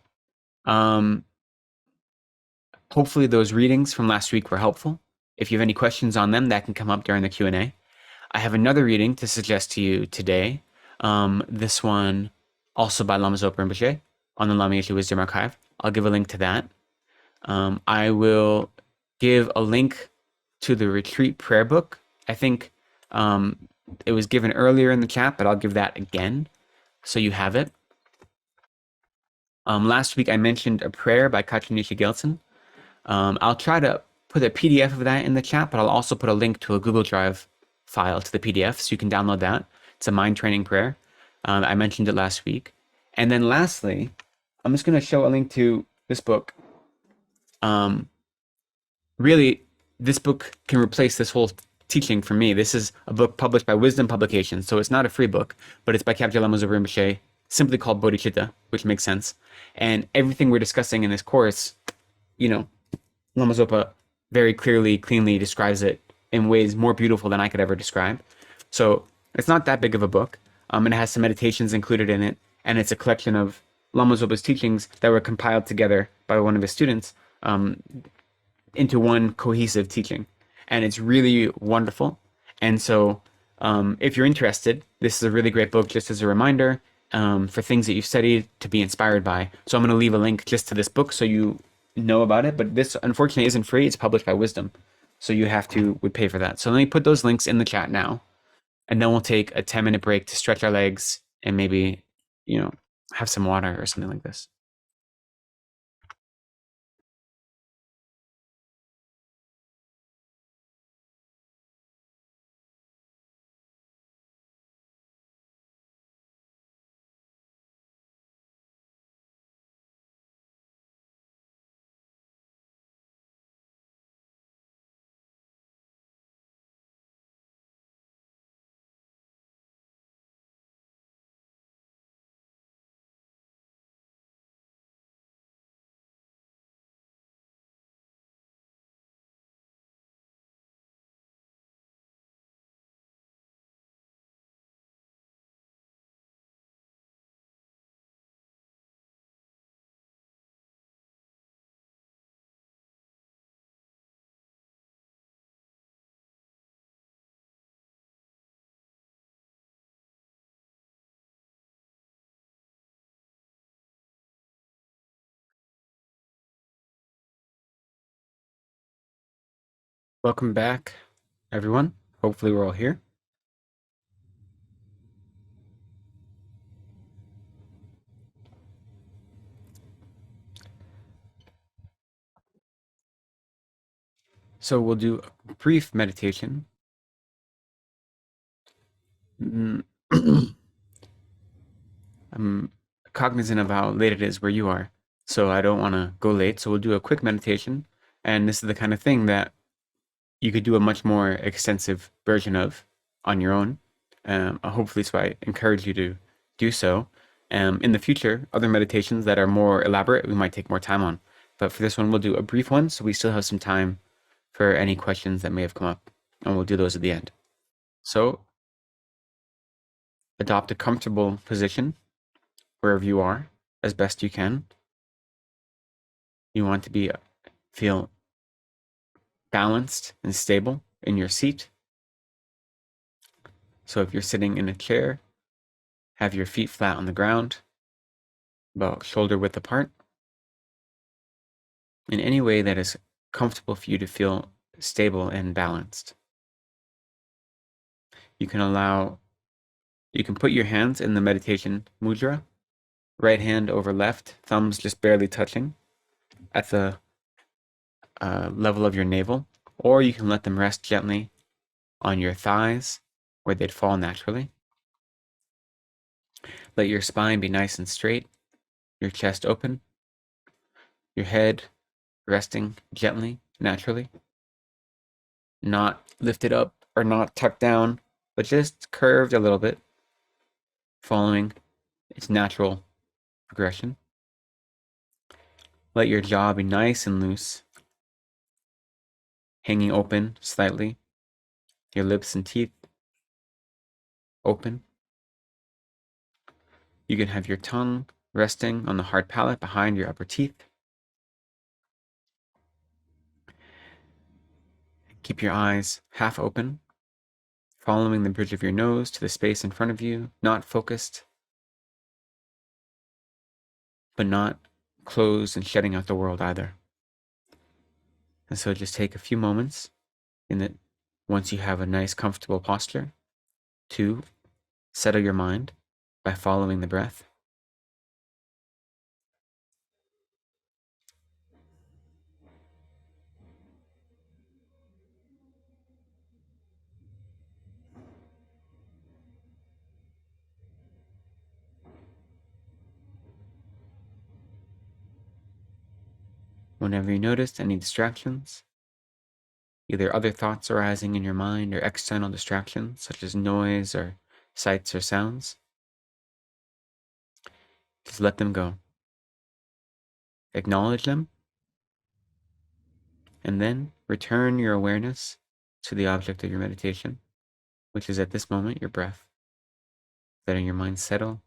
Hopefully those readings from last week were helpful. If you have any questions on them, that can come up during the Q&A. I have another reading to suggest to you today. This one also by Lama Zopa Rinpoche on the Lama Yeshe Wisdom Archive. I'll give a link to that. I will give a link to the retreat prayer book. I think it was given earlier in the chat, but I'll give that again so you have it. Last week I mentioned a prayer by Yeshe Gyalten. I'll try to put a PDF of that in the chat, but I'll also put a link to a Google Drive file to the PDF so you can download that. It's a mind training prayer. I mentioned it last week. And then lastly, I'm just going to show a link to this book. Really, this book can replace this whole teaching for me. This is a book published by Wisdom Publications, so it's not a free book, but it's by Kyabje Lama Zopa Rinpoche, simply called Bodhichitta, which makes sense. And everything we're discussing in this course, you know, Lama Zopa very clearly, cleanly describes it in ways more beautiful than I could ever describe. So it's not that big of a book. It has some meditations included in it, and it's a collection of Lama Zopa's teachings that were compiled together by one of his students into one cohesive teaching. And it's really wonderful. And so, if you're interested, this is a really great book just as a reminder for things that you've studied to be inspired by. So, I'm going to leave a link just to this book so you know about it. But this, unfortunately, isn't free. It's published by Wisdom. So, you would pay for that. So, let me put those links in the chat now. And then we'll take a 10-minute break to stretch our legs and maybe, have some water or something like this. Welcome back, everyone. Hopefully, we're all here. So we'll do a brief meditation. I'm cognizant of how late it is where you are, so I don't want to go late. So we'll do a quick meditation, and this is the kind of thing that you could do a much more extensive version of on your own. Hopefully, so I encourage you to do so. In the future, other meditations that are more elaborate, we might take more time on. But for this one, we'll do a brief one, so we still have some time for any questions that may have come up, and we'll do those at the end. So, adopt a comfortable position wherever you are as best you can. You want to feel balanced and stable in your seat. So if you're sitting in a chair, have your feet flat on the ground, about shoulder width apart, in any way that is comfortable for you to feel stable and balanced. You can put your hands in the meditation mudra, right hand over left, thumbs just barely touching at the level of your navel, or you can let them rest gently on your thighs where they'd fall naturally. Let your spine be nice and straight, your chest open, your head resting gently, naturally, not lifted up or not tucked down, but just curved a little bit, following its natural progression. Let your jaw be nice and loose, hanging open slightly, your lips and teeth open. You can have your tongue resting on the hard palate behind your upper teeth. Keep your eyes half open, following the bridge of your nose to the space in front of you, not focused, but not closed and shutting out the world either. And so just take a few moments once you have a nice, comfortable posture, to settle your mind by following the breath. Whenever you notice any distractions, either other thoughts arising in your mind or external distractions such as noise or sights or sounds, Just let them go. Acknowledge them, and then return your awareness to the object of your meditation, which is at this moment your breath. Letting your mind settle.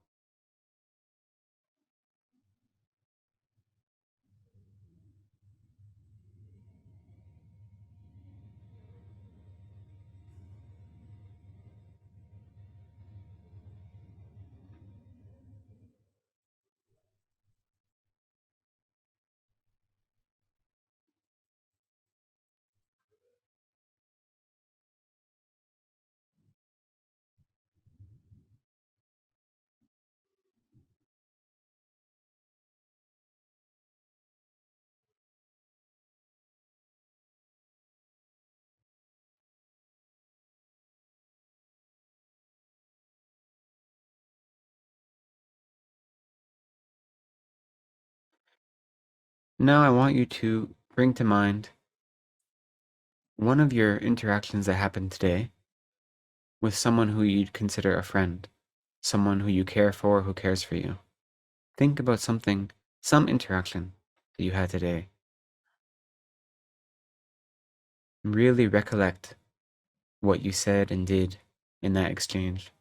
Now I want you to bring to mind one of your interactions that happened today with someone who you'd consider a friend, someone who you care for, who cares for you. Think about something, some interaction that you had today. Really recollect what you said and did in that exchange.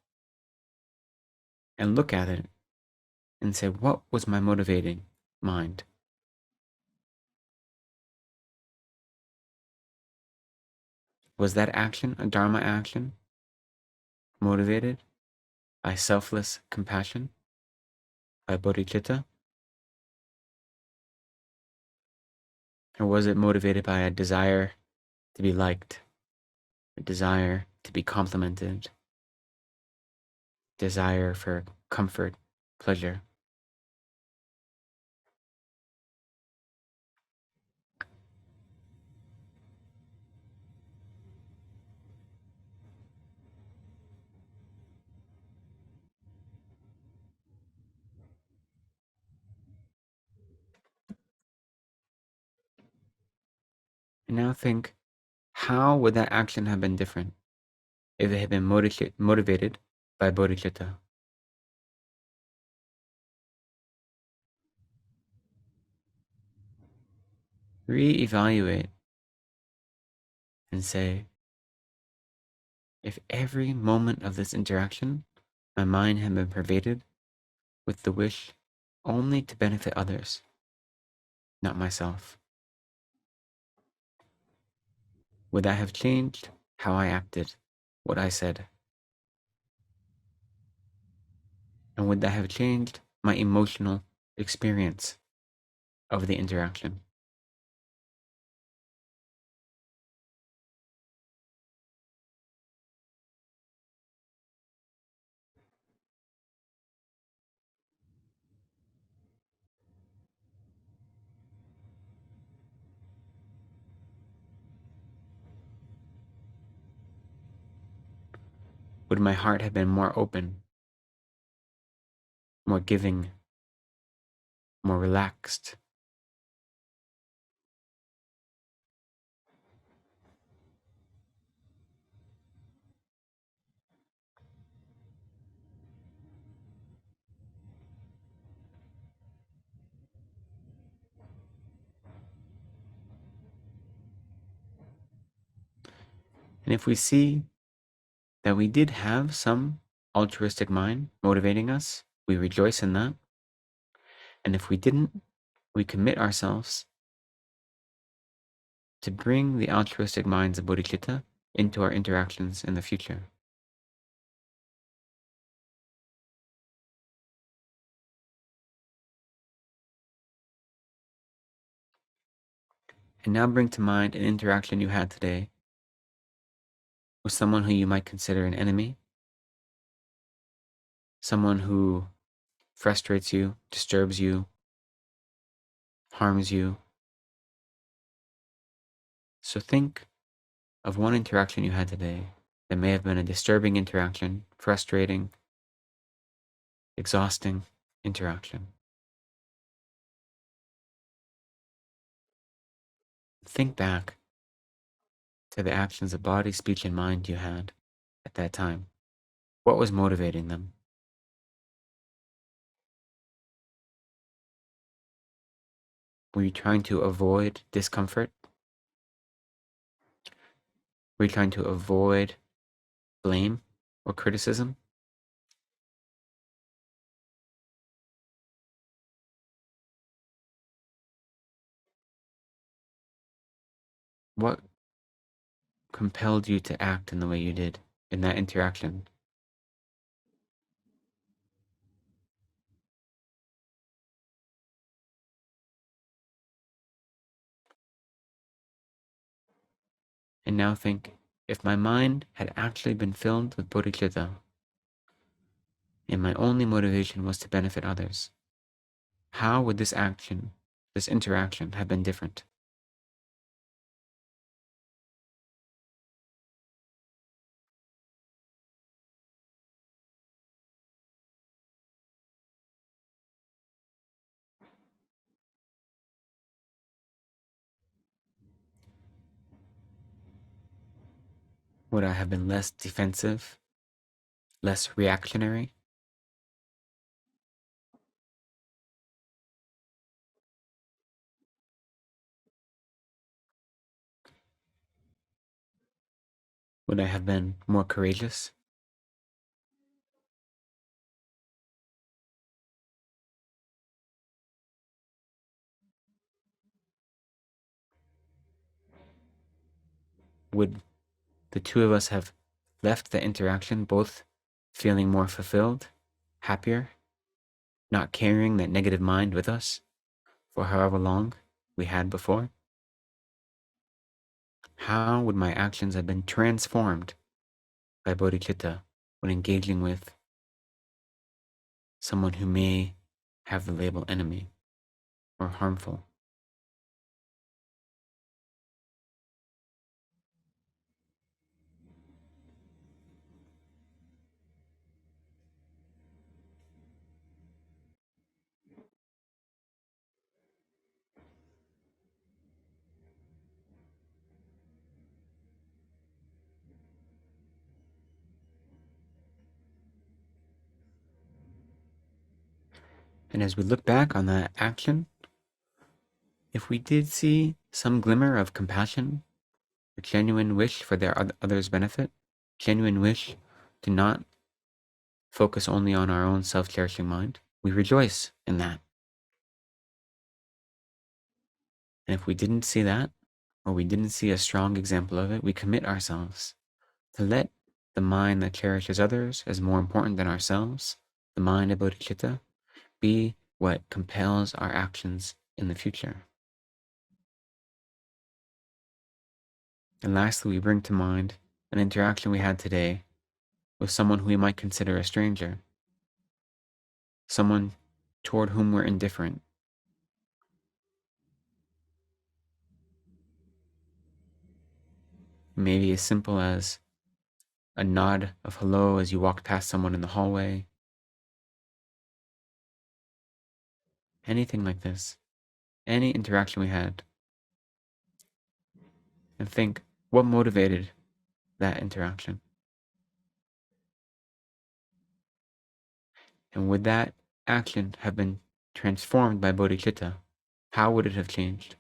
And look at it and say, what was my motivating mind? Was that action a Dharma action motivated by selfless compassion, by bodhicitta? Or was it motivated by a desire to be liked, a desire to be complimented, desire for comfort, pleasure? And now think, how would that action have been different if it had been motivated by bodhicitta? Reevaluate and say, if every moment of this interaction, my mind had been pervaded with the wish only to benefit others, not myself, would that have changed how I acted, what I said? And would that have changed my emotional experience of the interaction? Would my heart have been more open, more giving, more relaxed? And if we see that we did have some altruistic mind motivating us, we rejoice in that. And if we didn't, we commit ourselves to bring the altruistic minds of bodhicitta into our interactions in the future. And now bring to mind an interaction you had today with someone who you might consider an enemy, someone who frustrates you, disturbs you, harms you. So think of one interaction you had today that may have been a disturbing interaction, frustrating, exhausting interaction. Think back to the actions of body, speech, and mind you had at that time. What was motivating them? Were you trying to avoid discomfort? Were you trying to avoid blame or criticism? What compelled you to act in the way you did in that interaction? And now think, if my mind had actually been filled with bodhicitta, and my only motivation was to benefit others, how would this interaction have been different? Would I have been less defensive, less reactionary? Would I have been more courageous? Would the two of us have left the interaction both feeling more fulfilled, happier, not carrying that negative mind with us for however long we had before? How would my actions have been transformed by bodhicitta when engaging with someone who may have the label enemy or harmful? And as we look back on that action, if we did see some glimmer of compassion, a genuine wish for their others' benefit, genuine wish to not focus only on our own self-cherishing mind, we rejoice in that. And if we didn't see that, or we didn't see a strong example of it, we commit ourselves to let the mind that cherishes others as more important than ourselves, the mind of bodhicitta, be what compels our actions in the future. And lastly, we bring to mind an interaction we had today with someone who we might consider a stranger, someone toward whom we're indifferent. Maybe as simple as a nod of hello as you walk past someone in the hallway. Anything like this. Any interaction we had. And think, what motivated that interaction? And would that action have been transformed by bodhicitta? How would it have changed?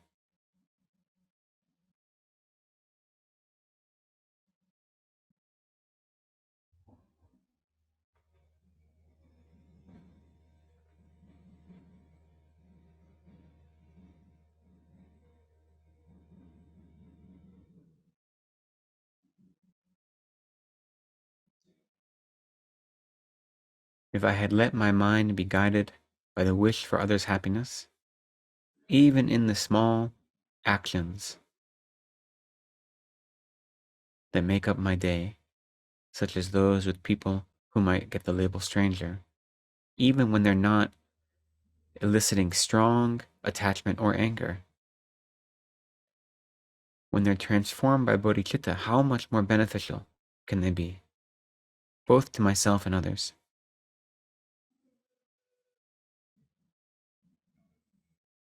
If I had let my mind be guided by the wish for others' happiness, even in the small actions that make up my day, such as those with people who might get the label stranger, even when they're not eliciting strong attachment or anger, when they're transformed by bodhicitta, how much more beneficial can they be, both to myself and others?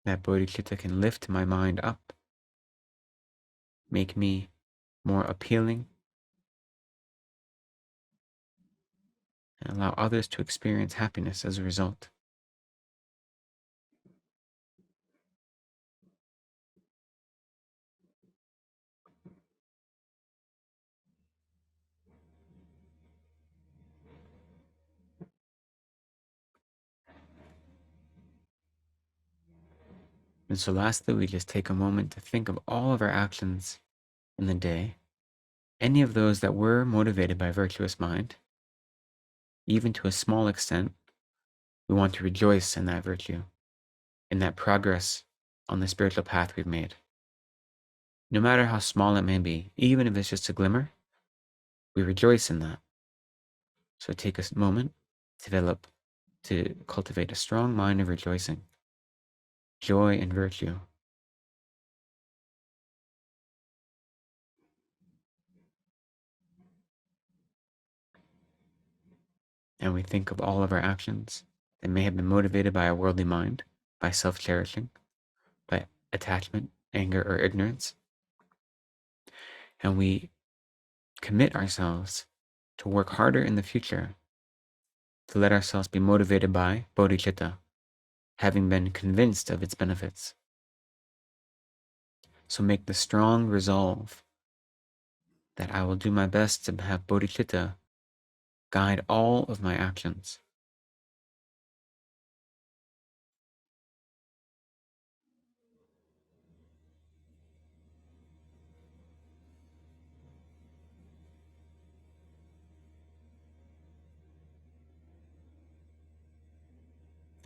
That bodhicitta can lift my mind up, make me more appealing, and allow others to experience happiness as a result. And so lastly, we just take a moment to think of all of our actions in the day, any of those that were motivated by virtuous mind, even to a small extent. We want to rejoice in that virtue, in that progress on the spiritual path we've made. No matter how small it may be, even if it's just a glimmer, we rejoice in that. So take a moment to cultivate a strong mind of rejoicing, joy and virtue. And we think of all of our actions that may have been motivated by a worldly mind, by self-cherishing, by attachment, anger, or ignorance. And we commit ourselves to work harder in the future, to let ourselves be motivated by bodhicitta, having been convinced of its benefits. So make the strong resolve that I will do my best to have bodhicitta guide all of my actions.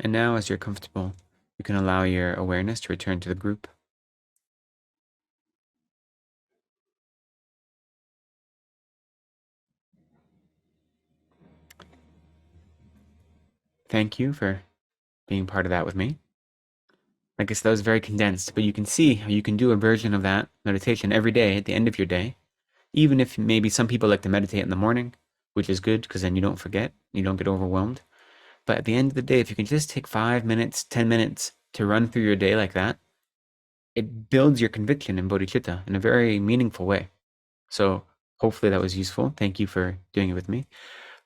And now, as you're comfortable, you can allow your awareness to return to the group. Thank you for being part of that with me. I guess that was very condensed, but you can see how you can do a version of that meditation every day at the end of your day, even if maybe some people like to meditate in the morning, which is good because then you don't forget, you don't get overwhelmed. But at the end of the day, if you can just take 5 minutes, 10 minutes to run through your day like that, it builds your conviction in bodhicitta in a very meaningful way. So hopefully that was useful. Thank you for doing it with me.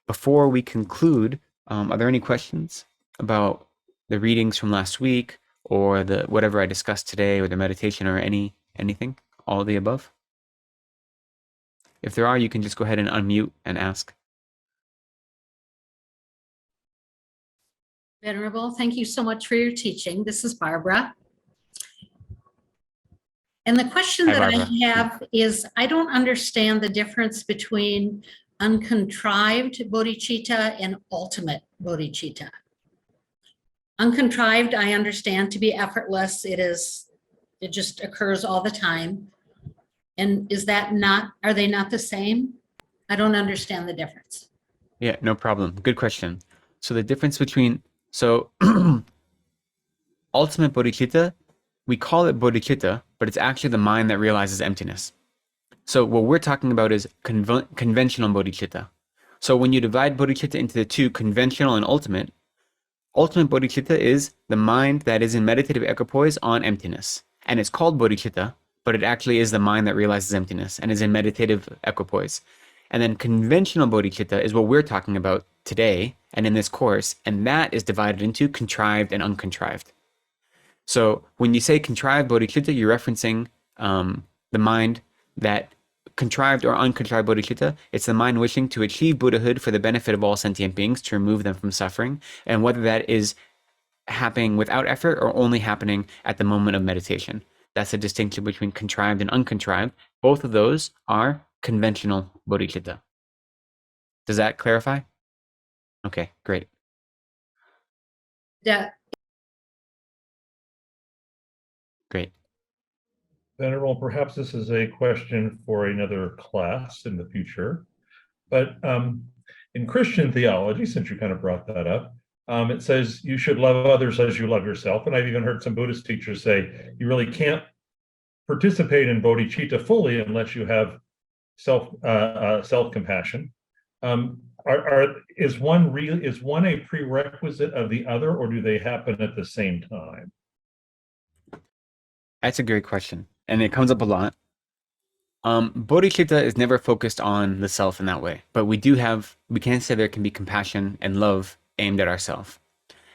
Before we conclude, are there any questions about the readings from last week or the whatever I discussed today or the meditation or anything? All of the above? If there are, you can just go ahead and unmute and ask. Venerable, thank you so much for your teaching. This is Barbara. And the question Hi, that Barbara. I have is, I don't understand the difference between uncontrived bodhicitta and ultimate bodhicitta. Uncontrived, I understand to be effortless. It just occurs all the time. And are they not the same? I don't understand the difference. Yeah, no problem. Good question. So the difference between, ultimate bodhicitta, we call it bodhicitta, but it's actually the mind that realizes emptiness. So what we're talking about is conventional bodhicitta. So when you divide bodhicitta into the two, conventional and ultimate bodhicitta is the mind that is in meditative equipoise on emptiness. And it's called bodhicitta, but it actually is the mind that realizes emptiness and is in meditative equipoise. And then conventional bodhicitta is what we're talking about today and in this course, and that is divided into contrived and uncontrived. So when you say contrived bodhicitta, you're referencing the mind that contrived or uncontrived bodhicitta. It's the mind wishing to achieve Buddhahood for the benefit of all sentient beings, to remove them from suffering, and whether that is happening without effort or only happening at the moment of meditation. That's the distinction between contrived and uncontrived. Both of those are conventional bodhicitta. Does that clarify? Okay, great. Yeah. Great. Venerable, perhaps this is a question for another class in the future, but in Christian theology, since you kind of brought that up, it says you should love others as you love yourself. And I've even heard some Buddhist teachers say you really can't participate in bodhicitta fully unless you have self-compassion. Is one a prerequisite of the other, or do they happen at the same time? That's a great question, and it comes up a lot. Bodhicitta is never focused on the self in that way, but we can say there can be compassion and love aimed at ourself.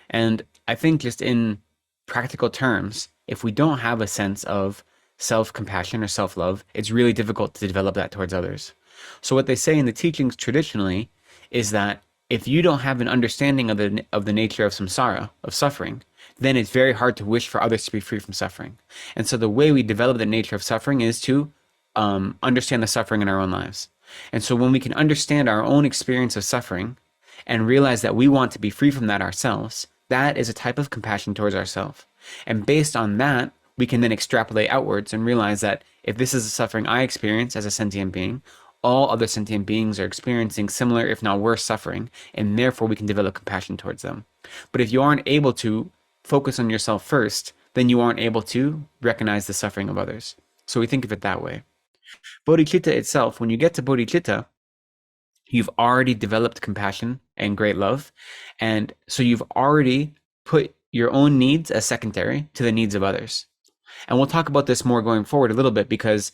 And I think just in practical terms, if we don't have a sense of self-compassion or self-love, it's really difficult to develop that towards others. So what they say in the teachings traditionally is that if you don't have an understanding of the nature of samsara, of suffering, then it's very hard to wish for others to be free from suffering. And so the way we develop the nature of suffering is to understand the suffering in our own lives. And so when we can understand our own experience of suffering and realize that we want to be free from that ourselves, that is a type of compassion towards ourselves. And based on that, we can then extrapolate outwards and realize that if this is the suffering I experience as a sentient being, all other sentient beings are experiencing similar, if not worse, suffering, and therefore we can develop compassion towards them. But if you aren't able to focus on yourself first, then you aren't able to recognize the suffering of others. So we think of it that way. Bodhicitta itself, when you get to bodhicitta, you've already developed compassion and great love. And so you've already put your own needs as secondary to the needs of others. And we'll talk about this more going forward a little bit, because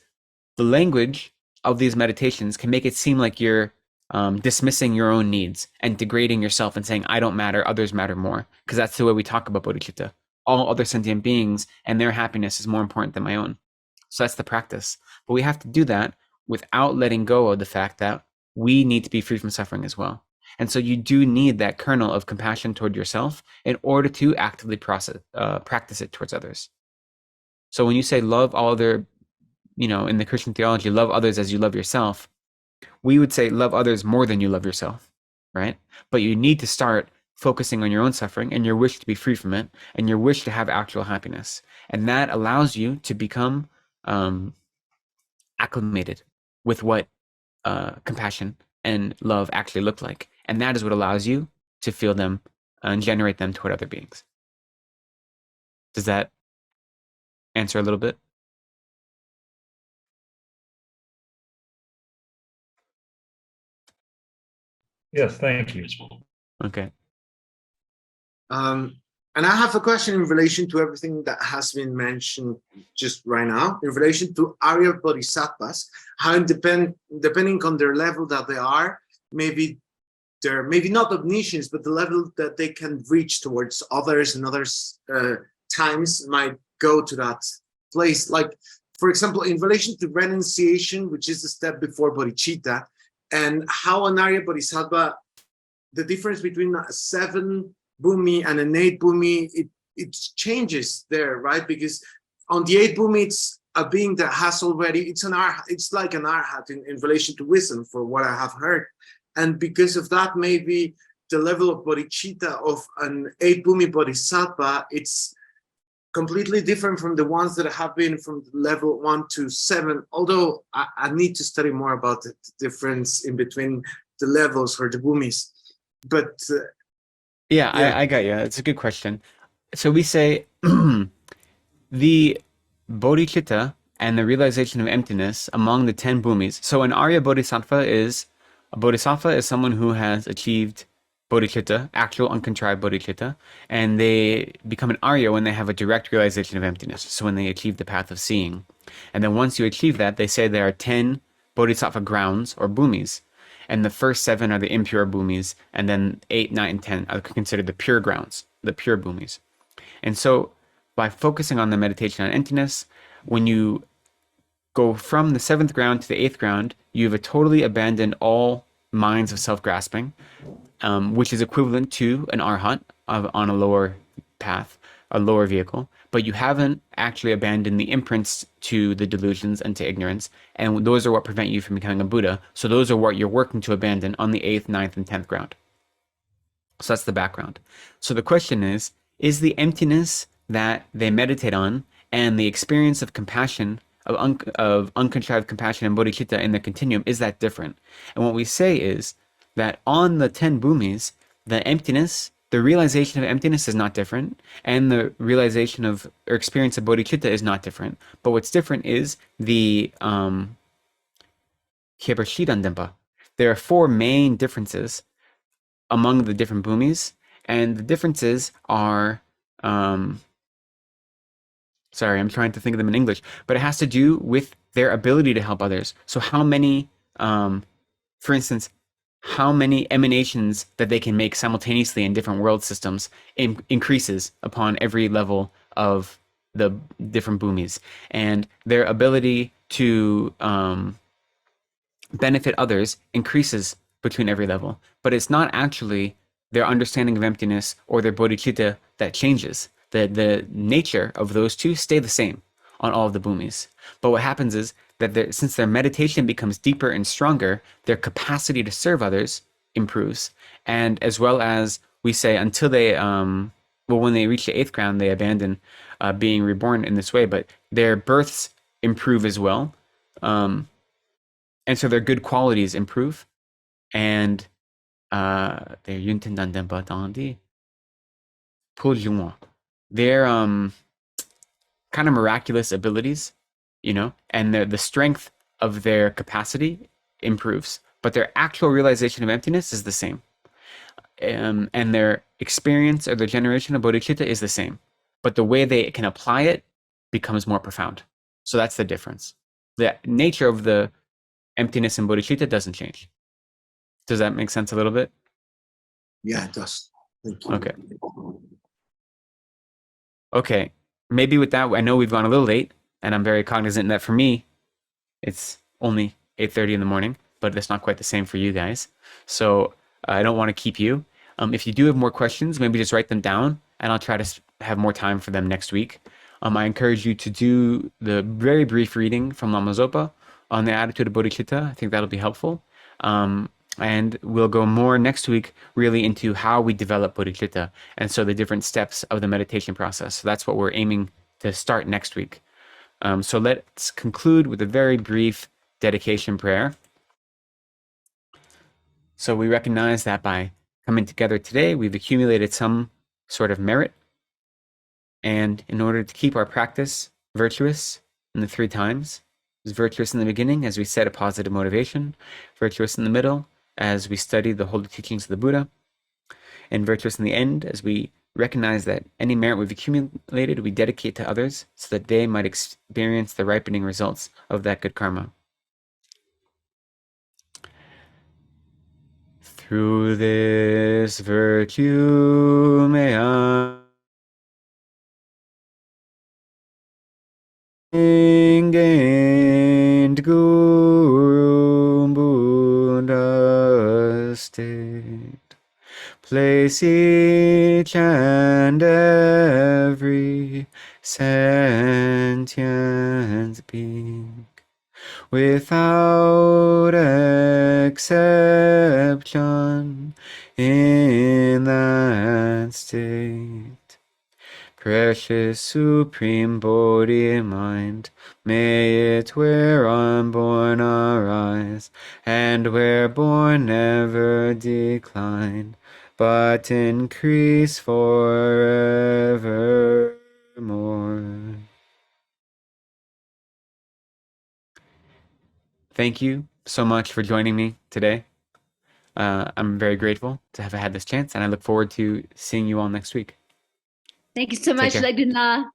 the language of these meditations can make it seem like you're dismissing your own needs and degrading yourself and saying, I don't matter, others matter more. Because that's the way we talk about bodhicitta. All other sentient beings and their happiness is more important than my own. So that's the practice. But we have to do that without letting go of the fact that we need to be free from suffering as well. And so you do need that kernel of compassion toward yourself in order to actively practice it towards others. So when you say love all other, in the Christian theology, love others as you love yourself, we would say love others more than you love yourself, right? But you need to start focusing on your own suffering and your wish to be free from it and your wish to have actual happiness. And that allows you to become acclimated with what compassion and love actually look like. And that is what allows you to feel them and generate them toward other beings. Does that answer a little bit? Yes, thank you. Okay. And I have a question in relation to everything that has been mentioned just right now, in relation to Arya Bodhisattvas, how depending on their level that they are, maybe they're maybe not omniscience, but the level that they can reach towards others and others times might go to that place. Like, for example, in relation to renunciation, which is the step before bodhicitta, and how an Arya Bodhisattva, the difference between a 7 bhumi and an 8 bhumi, it changes there, right? Because on the 8 bhumi, it's a being that has already, it's like an arhat in relation to wisdom, for what I have heard. And because of that, maybe the level of bodhicitta of an 8 bhumi bodhisattva, it's completely different from the ones that have been from level 1 to 7. Although I need to study more about the difference in between the levels or the bhumis. But yeah. I got you. It's a good question. So we say the bodhicitta and the realization of emptiness among the 10 bhumis. So an Arya bodhisattva is someone who has achieved bodhicitta, actual uncontrived bodhicitta, and they become an Arya when they have a direct realization of emptiness. So when they achieve the path of seeing. And then once you achieve that, they say there are 10 bodhisattva grounds or bhumis. And the first 7 are the impure bhumis, and then 8, 9, and 10 are considered the pure grounds, the pure bhumis. And so by focusing on the meditation on emptiness, when you go from the 7th ground to the 8th ground, you've totally abandoned all minds of self-grasping, which is equivalent to an arhat on a lower path, a lower vehicle, but you haven't actually abandoned the imprints to the delusions and to ignorance, and those are what prevent you from becoming a Buddha. So those are what you're working to abandon on the 8th, 9th, and 10th ground. So that's the background. So the question is the emptiness that they meditate on and the experience of compassion, of uncontrived compassion and bodhicitta in the continuum, is that different? And what we say is that on the 10 bhumis, the emptiness, the realization of emptiness is not different, and the realization of or experience of bodhicitta is not different. But what's different is the Khyabashidandampa. There are 4 main differences among the different bhumis, and the differences are sorry, I'm trying to think of them in English, but it has to do with their ability to help others. So how many, for instance, how many emanations that they can make simultaneously in different world systems increases upon every level of the different bhumis, and their ability to benefit others increases between every level. But it's not actually their understanding of emptiness or their bodhicitta that changes. the nature of those two stay the same on all of the bhumis. But what happens is that since their meditation becomes deeper and stronger, their capacity to serve others improves. And as well as we say, until they, when they reach the eighth ground, they abandon being reborn in this way, but their births improve as well. And so their good qualities improve. And their kind of miraculous abilities, and the strength of their capacity improves, but their actual realization of emptiness is the same. And their experience or their generation of bodhicitta is the same, but the way they can apply it becomes more profound. So that's the difference. The nature of the emptiness in bodhicitta doesn't change. Does that make sense a little bit? Yeah, it does. Thank you. Okay. Maybe with that, I know we've gone a little late, and I'm very cognizant that for me, it's only 8:30 in the morning, but it's not quite the same for you guys. So I don't want to keep you. If you do have more questions, maybe just write them down, and I'll try to have more time for them next week. I encourage you to do the very brief reading from Lama Zopa on the attitude of bodhicitta. I think that'll be helpful. And we'll go more next week really into how we develop bodhicitta, and so the different steps of the meditation process. So that's what we're aiming to start next week. So let's conclude with a very brief dedication prayer. So we recognize that by coming together today, we've accumulated some sort of merit. And in order to keep our practice virtuous in the 3 times, it was virtuous in the beginning as we set a positive motivation, virtuous in the middle as we study the holy teachings of the Buddha, and virtuous in the end as we recognize that any merit we've accumulated we dedicate to others so that they might experience the ripening results of that good karma. Through this virtue may I gained Guru Buddha state, place each and every sentient being without exception in that state. Precious supreme Bodhi mind, may it where unborn arise, and where born never decline, but increase forevermore. Thank you so much for joining me today. I'm very grateful to have had this chance, and I look forward to seeing you all next week. Thank you so Take much, care. Lekden.